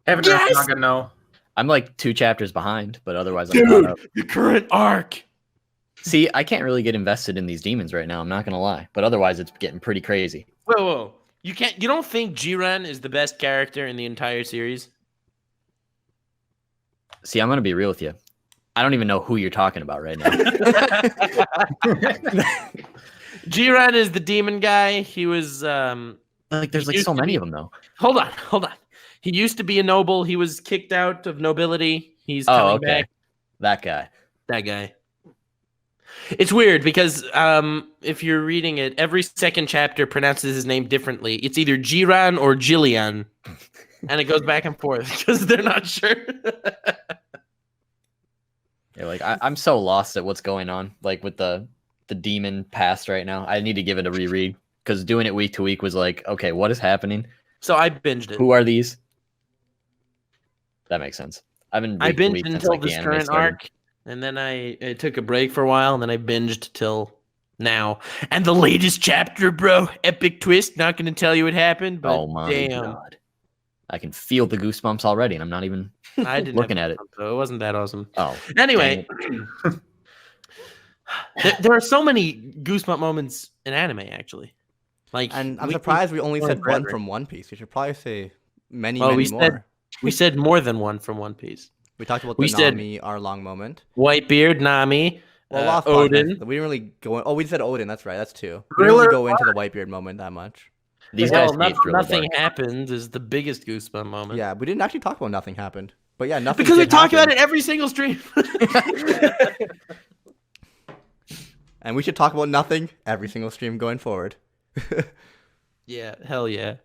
Haven't read the manga, no. I'm like 2 chapters behind, but otherwise I'm caught up. The current arc. See, I can't really get invested in these demons right now, I'm not going to lie. But otherwise it's getting pretty crazy. Whoa. You don't think Jiren is the best character in the entire series? See, I'm going to be real with you. I don't even know who you're talking about right now. Jiren is the demon guy. He was there's like so many of them though. Hold on. He used to be a noble. He was kicked out of nobility. He's coming back. That guy. That guy. It's weird because if you're reading it, every second chapter pronounces his name differently. It's either Jiran or Jillian, and it goes back and forth because they're not sure. Yeah, like I'm so lost at what's going on, like with the demon past right now. I need to give it a reread because doing it week to week was like, okay, what is happening? So I binged it. Who are these? That makes sense. I binged until this current arc. And then I took a break for a while, and then I binged till now. And the latest chapter, bro, epic twist. Not going to tell you what happened, but oh my damn. God. I can feel the goosebumps already, and I'm not even looking at it. So it wasn't that awesome. Oh. Anyway, there are so many goosebump moments in anime, actually. And I'm surprised we only said one from One Piece. We should probably say many more. We said more than one from One Piece. We talked about the Nami Arlong moment. Whitebeard, Nami, Odin. We didn't really go. We said Odin. That's right. That's 2. We didn't really go into the Whitebeard moment that much. These guys nothing happened is the biggest goosebump moment. Yeah, we didn't actually talk about nothing happened. But yeah, nothing. Because we talk about it every single stream. And we should talk about nothing every single stream going forward. Yeah, hell yeah.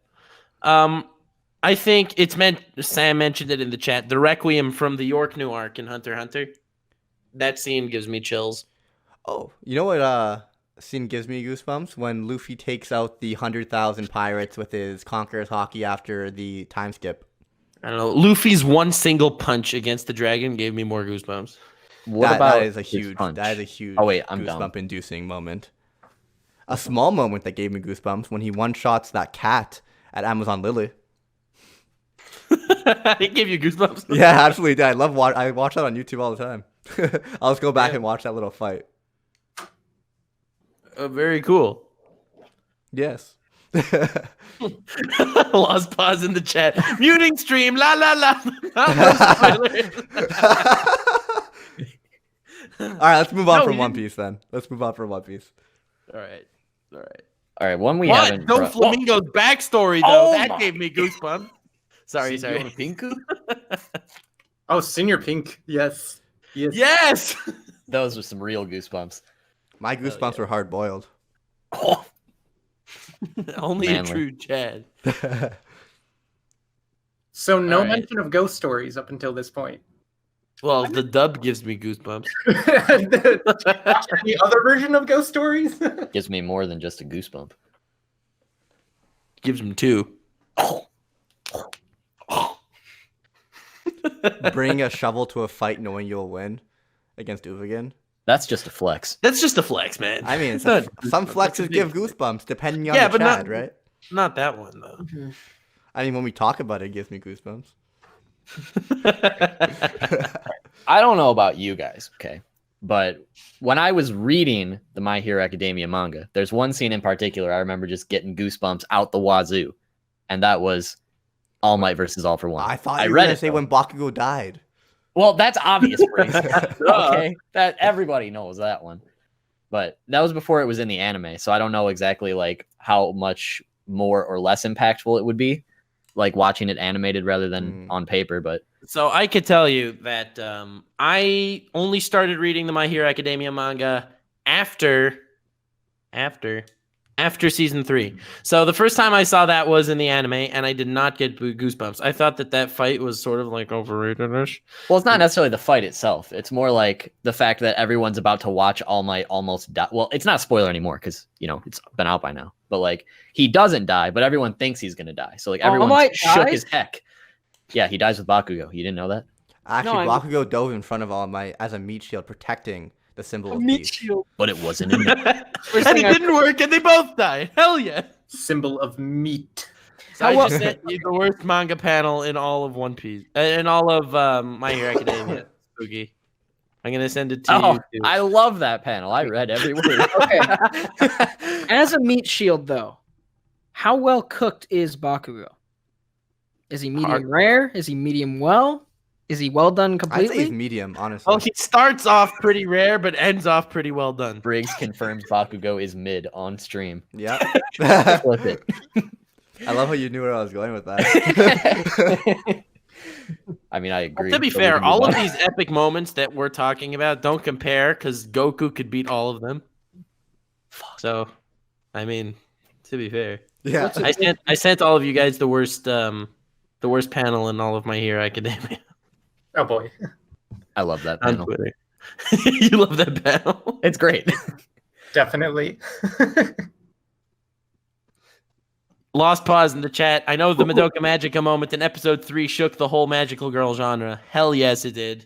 I think it's meant. Sam mentioned it in the chat. The Requiem from the York New arc in Hunter x Hunter. That scene gives me chills. Oh, you know what? scene gives me goosebumps when Luffy takes out the 100,000 pirates with his Conqueror's Hockey after the time skip. I don't know. Luffy's one single punch against the dragon gave me more goosebumps. What That about is a his huge. punch? That is a huge. Oh wait, I'm dumb. goosebump-inducing moment. A small moment that gave me goosebumps when he one-shots that cat at Amazon Lily. It gave you goosebumps. Yeah, absolutely. I watch that on YouTube all the time. I'll just go back and watch that little fight. Very cool. Yes. Lost pause in the chat. Muting stream. La la la. No spoilers. All right, let's move on No, from we One didn't. Piece then. Let's move on from One Piece. All right. All right, one we What? haven't. No Flamingo's backstory though. Oh That my- gave me goosebumps. Sorry. Pinku? Oh, Senior Pink. Yes. Yes. Those were some real goosebumps. My goosebumps were hard boiled. Oh, Only Manly. a true Chad. So no All right. mention of ghost stories up until this point. Well, the dub gives me goosebumps. The other version of ghost stories? gives me more than just a goosebump. Gives him 2. Bring a shovel to a fight knowing you'll win against Uvigan. That's just a flex. That's just a flex, man. I mean, It's not some goosebumps, flexes that's a give big- goosebumps depending on Yeah, the but Chad, not- right? Not that one though. I mean, when we talk about it, it gives me goosebumps. I don't know about you guys, okay? But when I was reading the My Hero Academia manga, there's one scene in particular I remember just getting goosebumps out the wazoo. And that was All Might versus All for One. I thought I you were read going it, to say though. when Bakugo died. Well, that's obvious, Briggs. Okay, that everybody knows that one. But that was before it was in the anime, so I don't know exactly like how much more or less impactful it would be, like watching it animated rather than on paper. But So I could tell you that I only started reading the My Hero Academia manga after season 3. So the first time I saw that was in the anime, and I did not get goosebumps. I thought that fight was sort of like overrated-ish. well, it's not necessarily the fight itself. It's more like the fact that everyone's about to watch All Might almost die. Well, it's not a spoiler anymore because it's been out by now. But like he doesn't die, but everyone thinks he's gonna die. So like All everyone Might shook dies? his heck. Yeah, he dies with Bakugo. You didn't know that? Actually, No, Bakugo dove in front of All Might as a meat shield, protecting the symbol of peace. shield. But it wasn't in there. And it didn't work, and they both died. Hell yeah. Symbol of meat. So I just sent you the worst manga panel in all of One Piece, in all of My Hero Academia. Spooky. I'm gonna send it to Oh, you. Too. I love that panel. I read every word. Okay. As a meat shield, though, how well cooked is Bakugo? Is he medium rare? Is he medium well? Is he well done I'd say completely? he's medium, honestly. Well, he starts off pretty rare, but ends off pretty well done. Briggs confirms Bakugo is mid on stream. Yeah. Flip it. I love how you knew where I was going with that. I mean, I agree. To be but we fair, can move all of on. these epic moments that we're talking about don't compare because Goku could beat all of them. So, I mean, to be fair, Yeah. I sent all of you guys the worst panel in all of My Hero Academia Oh boy. I love that on panel. Twitter. You love that panel? It's great. Definitely. Lost pause in the chat. I know the Madoka Magica moment in episode 3 shook the whole magical girl genre. Hell yes, it did.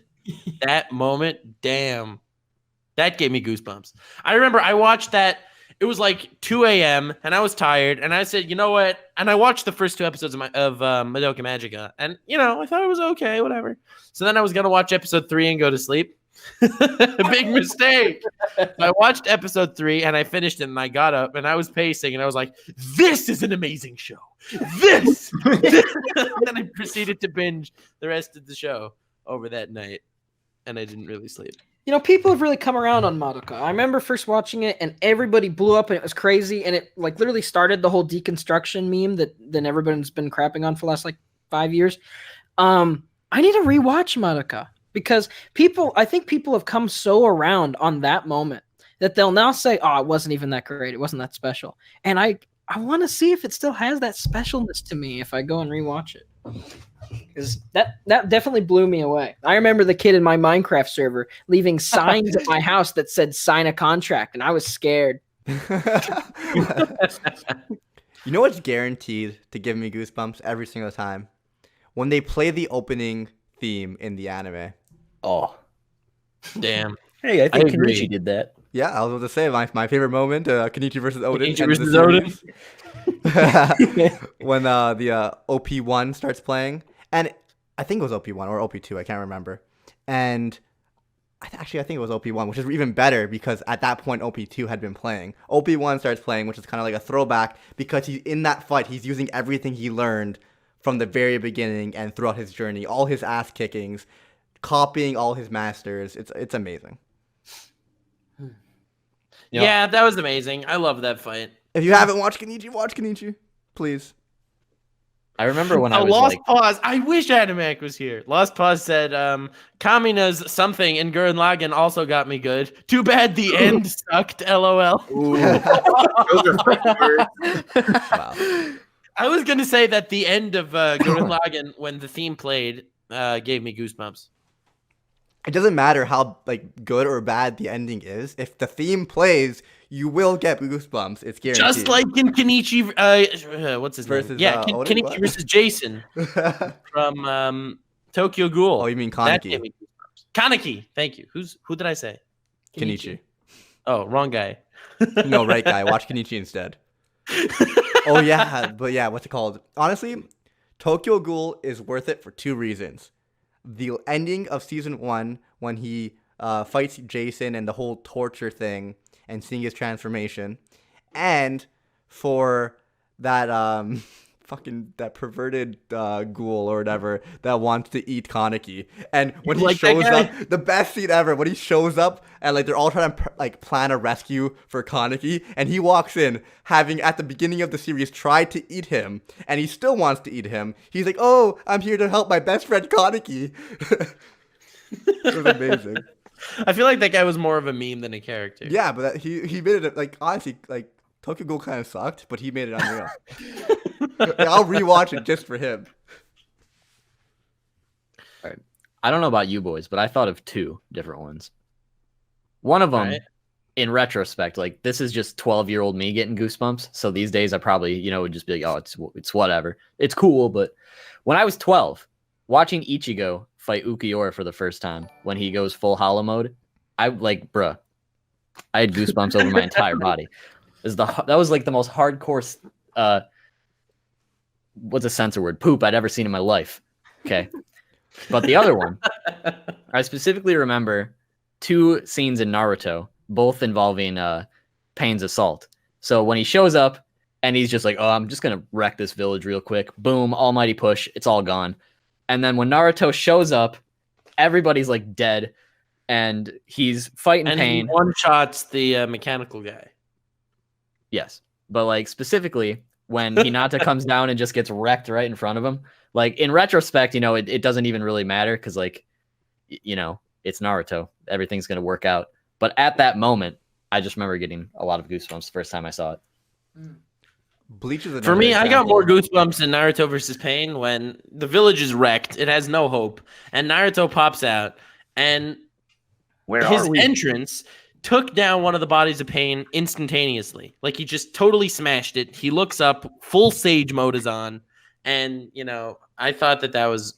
That moment, damn. That gave me goosebumps. I remember I watched that. It was like 2 a.m. and I was tired. And I said, you know what? And I watched the first 2 episodes of Madoka Magica. And, I thought it was okay, whatever. So then I was going to watch episode 3 and go to sleep. Big mistake. So I watched episode 3 and I finished it and I got up and I was pacing and I was like, this is an amazing show. This. And then I proceeded to binge the rest of the show over that night and I didn't really sleep. People have really come around on Madoka. I remember first watching it and everybody blew up and it was crazy and it like literally started the whole deconstruction meme that then everyone's been crapping on for the last like 5 years. I need to rewatch Madoka because I think people have come so around on that moment that they'll now say, oh, it wasn't even that great. It wasn't that special. And I want to see if it still has that specialness to me if I go and rewatch it. Because that definitely blew me away. I remember the kid in my Minecraft server leaving signs at my house that said sign a contract, and I was scared. You know what's guaranteed to give me goosebumps every single time? When they play the opening theme in the anime. Oh, Damn. hey, I think agree. Kenichi did that. Yeah, I was about to say my favorite moment, Kenichi versus Odin. Kenichi end of the versus Odin. series. When the OP1 starts playing, and I think it was OP1 or OP2, I can't remember. And I think it was OP1, which is even better because at that point OP2 had been playing. OP1 starts playing, which is kind of like a throwback because he's in that fight. He's using everything he learned from the very beginning and throughout his journey, all his ass kickings, copying all his masters. It's amazing. Yeah, that was amazing. I love that fight. If you haven't watched Kenichi, watch Kenichi, please. I remember when I was Lost like, Pause. I wish Animac was here. Lost Pause said, Kamina's something in Gurren Lagann also got me good. Too bad the end sucked, LOL. Those are freaking words. Wow. I was going to say that the end of Gurren Lagann, when the theme played, gave me goosebumps. It doesn't matter how like good or bad the ending is. If the theme plays, you will get goosebumps. It's guaranteed. Just like in Kenichi, what's his Versus, name? Yeah, Odin, Kenichi what? versus Jason from Tokyo Ghoul. Oh, you mean That Kaneki? gave me goosebumps. Kaneki, thank you. Who did I say? Kenichi. Oh, wrong guy. No, right guy. Watch Kenichi instead. Oh yeah, but yeah, what's it called? Honestly, Tokyo Ghoul is worth it for two reasons. The ending of season 1 when he fights Jason and the whole torture thing and seeing his transformation, and for that that perverted ghoul or whatever that wants to eat Kaneki. And when he like that shows guy? up, the best scene ever, when he shows up and like they're all trying to like plan a rescue for Kaneki, and he walks in having at the beginning of the series tried to eat him, and he still wants to eat him. He's like, "Oh, I'm here to help my best friend Kaneki." It was amazing. I feel like that guy was more of a meme than a character. Yeah, but he made it like honestly like Tokyo Ghoul kind of sucked, but he made it unreal. I'll rewatch it just for him. all right, I don't know about you boys, but I thought of two different ones. One of them, Right. in retrospect, like this is just 12-year-old me getting goosebumps. So these days I probably, would just be like, oh, it's whatever. It's cool. But when I was 12, watching Ichigo fight Ukiura for the first time, when he goes full hollow mode, I bruh, I had goosebumps over my entire body. That was like the most hardcore, what's a censor word? Poop I'd ever seen in my life. Okay. But the other one, I specifically remember two scenes in Naruto, both involving Pain's assault. So when he shows up and he's just like, oh, I'm just going to wreck this village real quick. Boom, almighty push. It's all gone. And then when Naruto shows up, everybody's like dead and he's fighting And Pain. he one-shots the mechanical guy. Yes. But like specifically when Hinata comes down and just gets wrecked right in front of him. Like in retrospect, it doesn't even really matter because like, it's Naruto. Everything's going to work out. But at that moment, I just remember getting a lot of goosebumps the first time I saw it. Bleach is For me, I got more good. goosebumps in Naruto versus Pain when the village is wrecked. It has no hope. And Naruto pops out and his entrance took down one of the bodies of Pain instantaneously. Like he just totally smashed it. He looks up, full Sage mode is on. And, I thought that was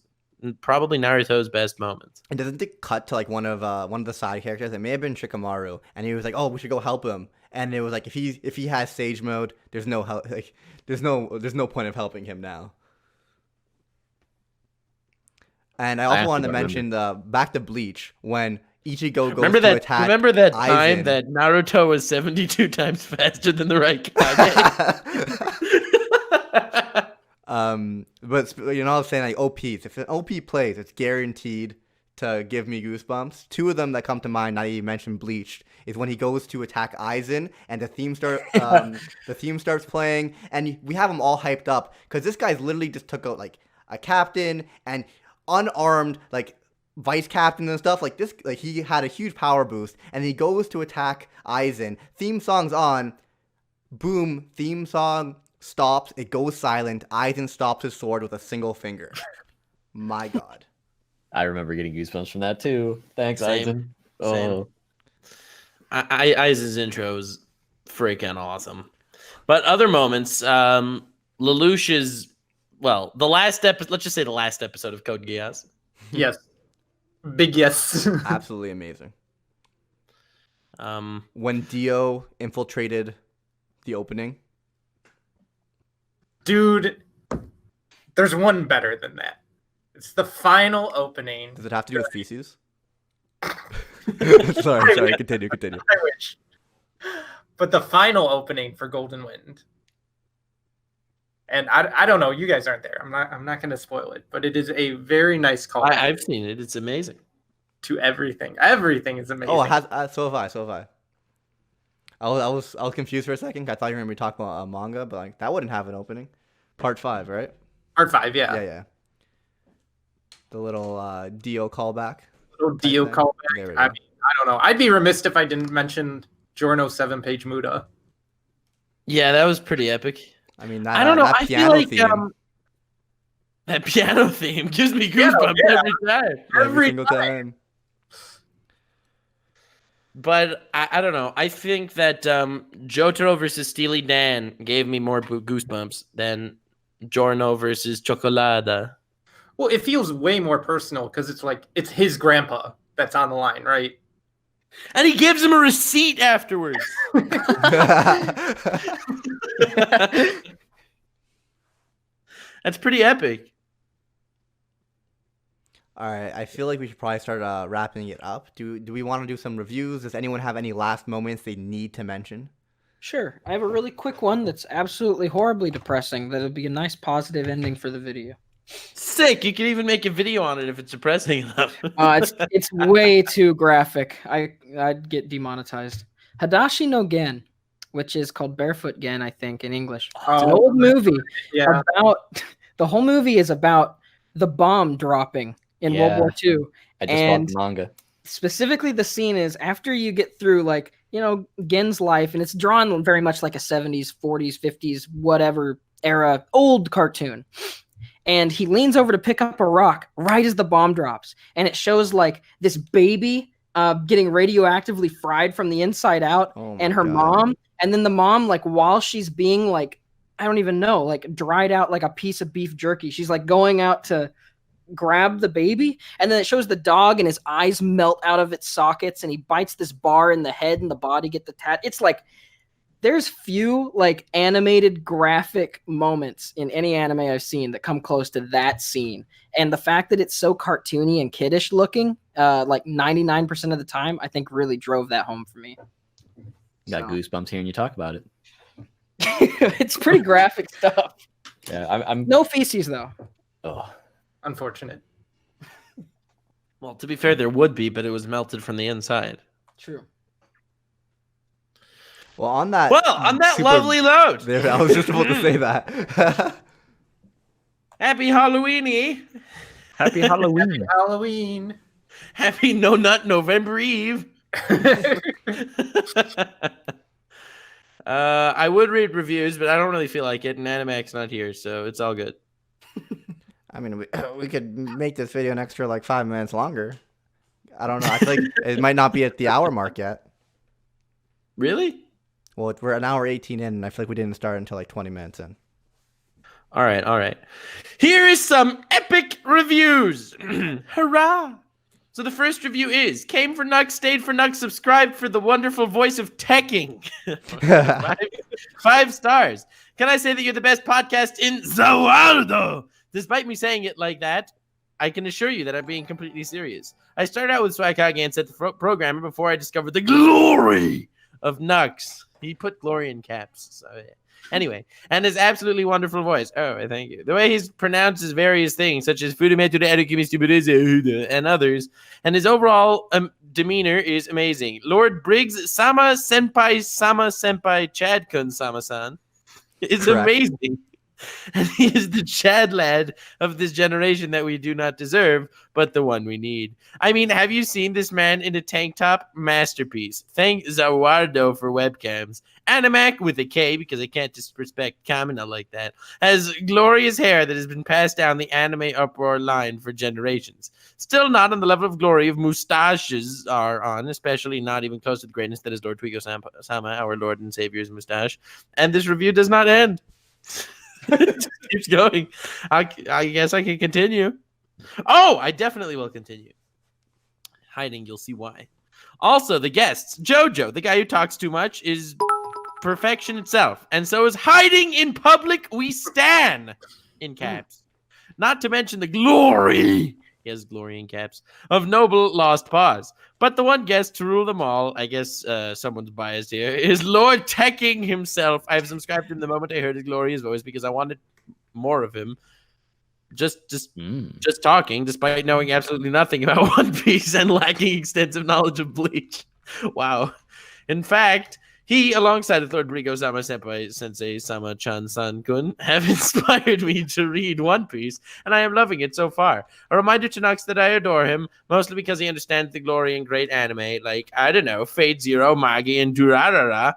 probably Naruto's best moment. And doesn't it cut to like one of the side characters? It may have been Shikamaru, and he was like, "Oh, we should go help him." And it was like, if he has Sage mode, there's no help. Like, there's no point of helping him now. And I also wanted to mention back to Bleach when Ichigo goes to attack. Remember that time Aizen. that Naruto was 72 times faster than the Raikage? But I'm saying like OPs. If an OP plays, it's guaranteed to give me goosebumps. Two of them that come to mind, now that you mentioned Bleach, is when he goes to attack Aizen and the theme starts playing, and we have them all hyped up because this guy's literally just took out like a captain and unarmed like vice captain and stuff like this. Like he had a huge power boost, and he goes to attack Aizen. Theme song's on. Boom. Theme song stops, it goes silent. Aizen stops his sword with a single finger. My God. I remember getting goosebumps from that too. Thanks, Same. Aizen. Oh, Aizen's intro is freaking awesome. But other moments, Lelouch's, well, the last episode, let's just say the last episode of Code Geass. Yes. Big yes. Absolutely amazing. Um, When Dio infiltrated the opening. Dude, there's one better than that. It's the final opening. Does it have to do with feces? sorry, continue. I wish. But the final opening for Golden Wind. And I don't know, you guys aren't there. I'm not going to spoil it, but it is a very nice call. I've seen it. It's amazing. To everything. Everything is amazing. Oh, it has, so have I. I was confused for a second. I thought you were going to be talking about a manga, but like that wouldn't have an opening. Part 5, right? Part 5, yeah. Yeah. The little Dio callback. Little Dio thing. callback. There we I go. mean, I don't know. I'd be remiss if I didn't mention Giorno's 7-page Muda. Yeah, that was pretty epic. I mean, that, I don't know. that I feel piano like theme, that piano theme gives me goosebumps every time. every single time. But I don't know. I think that Jotaro versus Steely Dan gave me more goosebumps than Giorno versus Chocolada. Well, it feels way more personal because it's like it's his grandpa that's on the line, right? And he gives him a receipt afterwards. That's pretty epic. All right, I feel like we should probably start wrapping it up. Do we want to do some reviews? Does anyone have any last moments they need to mention? Sure. I have a really quick one that's absolutely horribly depressing. That'll be a nice positive ending for the video. Sick. You can even make a video on it if it's depressing enough. It's way too graphic. I'd get demonetized. Hadashi no Gen, which is called Barefoot Gen, I think, in English. It's an old movie. Yeah. The whole movie is about the bomb dropping in World War II. I just bought the manga. Specifically, the scene is after you get through, like, Gen's life, and it's drawn very much like a 70s, 40s, 50s, whatever era, old cartoon. And he leans over to pick up a rock right as the bomb drops. And it shows, like, this baby getting radioactively fried from the inside out, and her mom. And then the mom, like, while she's being, like, I don't even know, like, dried out like a piece of beef jerky, she's, like, going out to grab the baby, and then it shows the dog and his eyes melt out of its sockets, and he bites this bar in the head and the body get the tat. It's like there's few like animated graphic moments in any anime I've seen that come close to that scene, and the fact that it's so cartoony and kiddish looking, like 99% of the time, I think really drove that home for me. Got goosebumps hearing you talk about it. It's pretty graphic stuff. Yeah, I'm No feces though. Oh. Unfortunate. Well, to be fair, there would be, but it was melted from the inside. True. Well, on that lovely note, I was just about to say that. happy Halloween-y. Happy Halloween. Halloween. Happy No Nut November Eve. I would read reviews, but I don't really feel like it, and Animac's not here, so it's all good. I mean, we could make this video an extra like 5 minutes longer. I don't know. I feel like it might not be at the hour mark yet. Really? Well, we're an hour 18 in, and I feel like we didn't start until like 20 minutes in. All right. Here is some epic reviews. Hurrah! So the first review is, came for Nux, stayed for Nux, subscribed for the wonderful voice of teching. 5 stars. Can I say that you're the best podcast in the world? Despite me saying it like that, I can assure you that I'm being completely serious. I started out with Swaikage and set the programmer before I discovered the glory of Nux. He put glory in caps. So, yeah. Anyway, and his absolutely wonderful voice. Oh, thank you. The way he pronounces various things, such as and others, and his overall demeanor is amazing. Lord Briggs Sama Senpai Chadkun Sama-san is Correct. amazing. And he is the Chad lad of this generation that we do not deserve, but the one we need. I mean, have you seen this man in a tank top? Masterpiece. Thank Zawardo for webcams. Animac with a K, because I can't disrespect Kamina like that, has glorious hair that has been passed down the anime uproar line for generations. Still not on the level of glory of mustaches are on, especially not even close to the greatness that is Lord Twigo-sama, our Lord and Savior's mustache. And this review does not end. It just keeps going. I guess I can continue. Oh, I definitely will continue. Hiding, you'll see why. Also, the guests. JoJo, the guy who talks too much, is perfection itself. And so is hiding in public we stan, in caps. Not to mention the glory, he has glory in caps, of noble lost paws. But the one guest to rule them all, I guess someone's biased here, is Lord Teching himself. I've subscribed to him the moment I heard his glorious voice because I wanted more of him. Just talking, despite knowing absolutely nothing about One Piece and lacking extensive knowledge of Bleach. Wow. In fact, he, alongside with Lord Brigo-sama Senpai Sensei Sama-chan San-kun, have inspired me to read One Piece, and I am loving it so far. A reminder to Nux that I adore him, mostly because he understands the glory in great anime, like, I don't know, Fate Zero, Magi, and Durarara.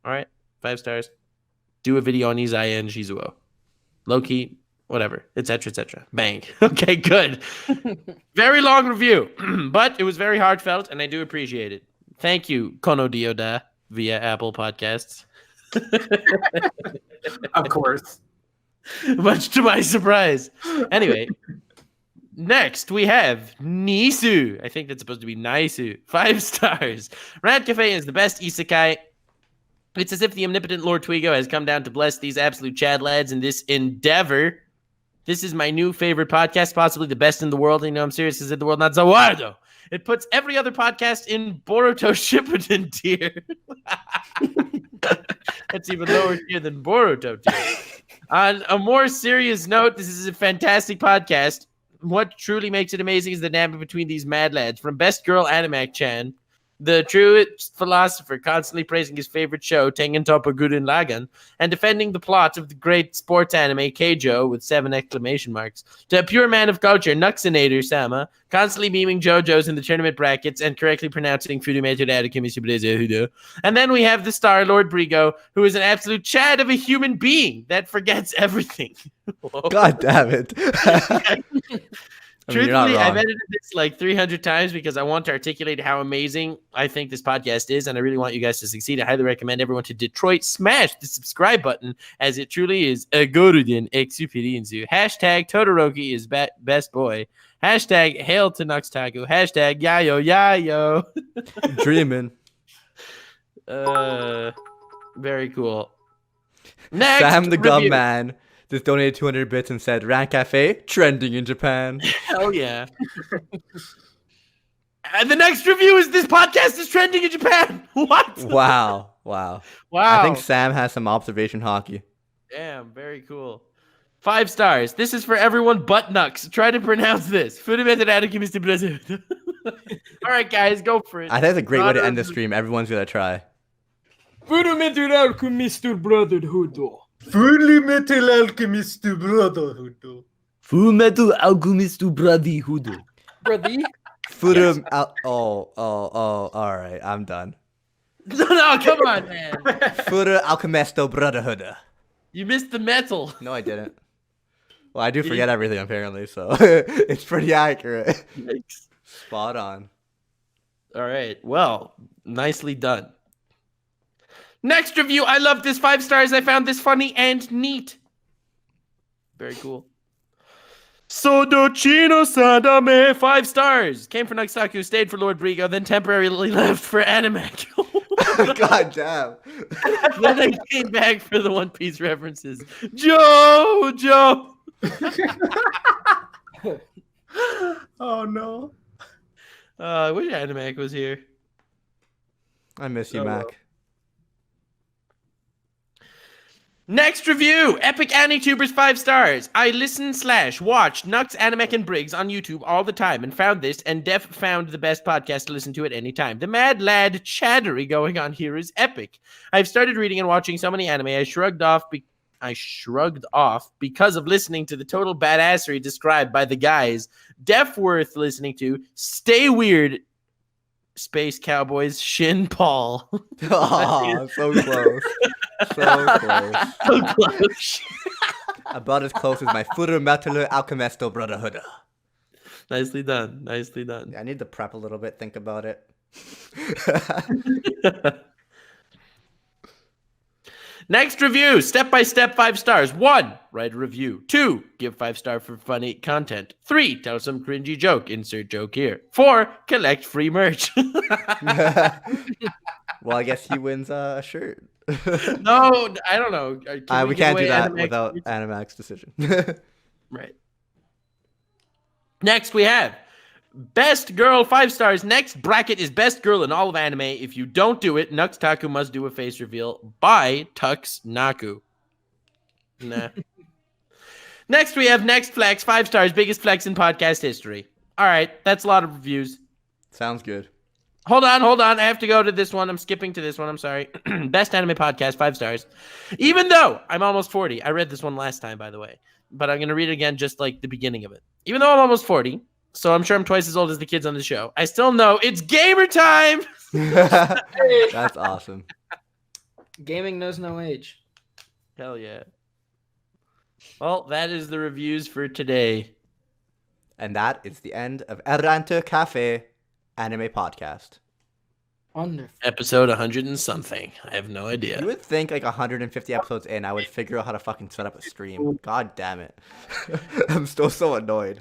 Alright, 5 stars. Do a video on Izaya and Shizuo. Low-key, whatever, etc., etc. Bang. Okay, good. Very long review, but it was very heartfelt, and I do appreciate it. Thank you, Kono Dioda, via Apple Podcasts. Of course. Much to my surprise. Anyway, next we have Nisu. I think that's supposed to be Naisu. 5 stars. Rant Cafe is the best isekai. It's as if the omnipotent Lord Twigo has come down to bless these absolute Chad lads in this endeavor. This is my new favorite podcast, possibly the best in the world. You know I'm serious because in the world, not Zawardo. It puts every other podcast in Boruto Shippuden tier. That's even lower tier than Boruto tier. On a more serious note, this is a fantastic podcast. What truly makes it amazing is the dynamic between these mad lads. From Best Girl Animac-chan, the true philosopher constantly praising his favorite show, Tengen Toppa Gurren Lagann, and defending the plot of the great sports anime, Keijo, with 7 exclamation marks, to a pure man of culture, Nuxinator Sama, constantly memeing JoJo's in the tournament brackets and correctly pronouncing Furumeto Hudo. And then we have the star, Lord Brigo, who is an absolute Chad of a human being that forgets everything. God damn it. Truthfully, I've edited this like 300 times because I want to articulate how amazing I think this podcast is, and I really want you guys to succeed. I highly recommend everyone to Detroit smash the subscribe button, as it truly is a Gorudin Exuperinzu. Hashtag Todoroki is best boy. Hashtag hail to Nux Taku. Hashtag yayo yayo. Dreaming. Very cool. Next, Sam the Gum review. Man just donated 200 bits and said, Rant Cafe, trending in Japan. Hell yeah. And the next review is this podcast is trending in Japan. What? Wow. Wow. I think Sam has some observation hockey. Damn, very cool. 5 stars. This is for everyone but Nux. Try to pronounce this. All right, guys, go for it. I think that's a great way to end the stream. Everyone's going to try. Fullmetal Alchemist Brotherhood. Fully Metal Alchemist Brotherhood. Full Metal Alchemist Brotherhood. Brother. All right, I'm done. No, come on, man. Full Alchemisto Brotherhood. You missed the metal. No, I didn't. Well, I do forget everything, apparently, so it's pretty accurate. Yikes. Spot on. All right. Well, nicely done. Next review. I love this. 5 stars. I found this funny and neat. Very cool. Sodochino Sadame. 5 stars. Came for Nuxtaku, stayed for Lord Brigo, then temporarily left for Animac. God damn. Then I came back for the One Piece references. JoJo. Oh no. I wish Animac was here. I miss you, Mac. Next review, Epic AniTubers 5 stars. I listen/watch Nux, Animec, and Briggs on YouTube all the time and found this and found the best podcast to listen to at any time. The mad lad chattery going on here is epic. I've started reading and watching so many anime I shrugged off I shrugged off because of listening to the total badassery described by the guys. Def worth listening to. Stay weird, Space Cowboys, Shin Paul. Oh, so close. So close. So close. About as close as my Furu Metal Alchemisto Brotherhood. Nicely done. Nicely done. Yeah, I need to prep a little bit, think about it. Next review, step by step, 5 stars. 1, write a review. 2, give 5-star for funny content. 3, tell some cringy joke. Insert joke here. 4, collect free merch. Well, I guess he wins a shirt. No, I don't know. We give can't do away that Animax without shirts? Animax decision. Right. Next, we have Best Girl, 5 stars. Next bracket is Best Girl in all of anime. If you don't do it, Nux Taku must do a face reveal by Tux Naku. Nah. Next, we have Next Flex, 5 stars. Biggest flex in podcast history. All right, that's a lot of reviews. Sounds good. Hold on. I have to go to this one. I'm skipping to this one. I'm sorry. Best anime podcast, 5 stars. Even though I'm almost 40. I read this one last time, by the way. But I'm going to read it again, just like the beginning of it. Even though I'm almost 40, so I'm sure I'm twice as old as the kids on the show, I still know it's gamer time. That's awesome. Gaming knows no age. Hell yeah. Well, that is the reviews for today. And that is the end of Errante Cafe Anime Podcast. Wonderful. Episode 100 and something. I have no idea. You would think like 150 episodes in, I would figure out how to fucking set up a stream. God damn it. I'm still so annoyed.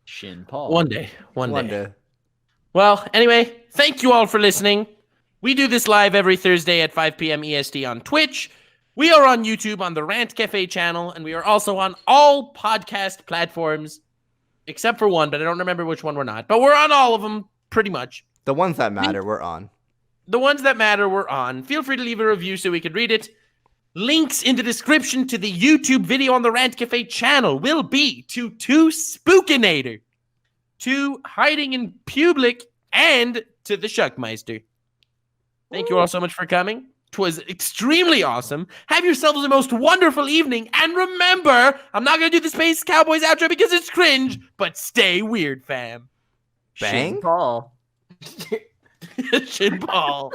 Shin Paul. One day. One day. Well, anyway, thank you all for listening. We do this live every Thursday at 5 p.m. EST on Twitch. We are on YouTube on the Rant Cafe channel, and we are also on all podcast platforms, except for one, but I don't remember which one we're not. But we're on all of them, pretty much. The ones that matter, we're on. The ones that matter, we're on. Feel free to leave a review so we can read it. Links in the description to the YouTube video on the Rant Cafe channel will be to Spookinator, to Hiding in Public, and to the Shuckmeister. Thank you all so much for coming. 'Twas extremely awesome. Have yourselves the most wonderful evening. And remember, I'm not going to do the Space Cowboys outro because it's cringe, but stay weird, fam. Bang? Shin Paul. Shin Paul.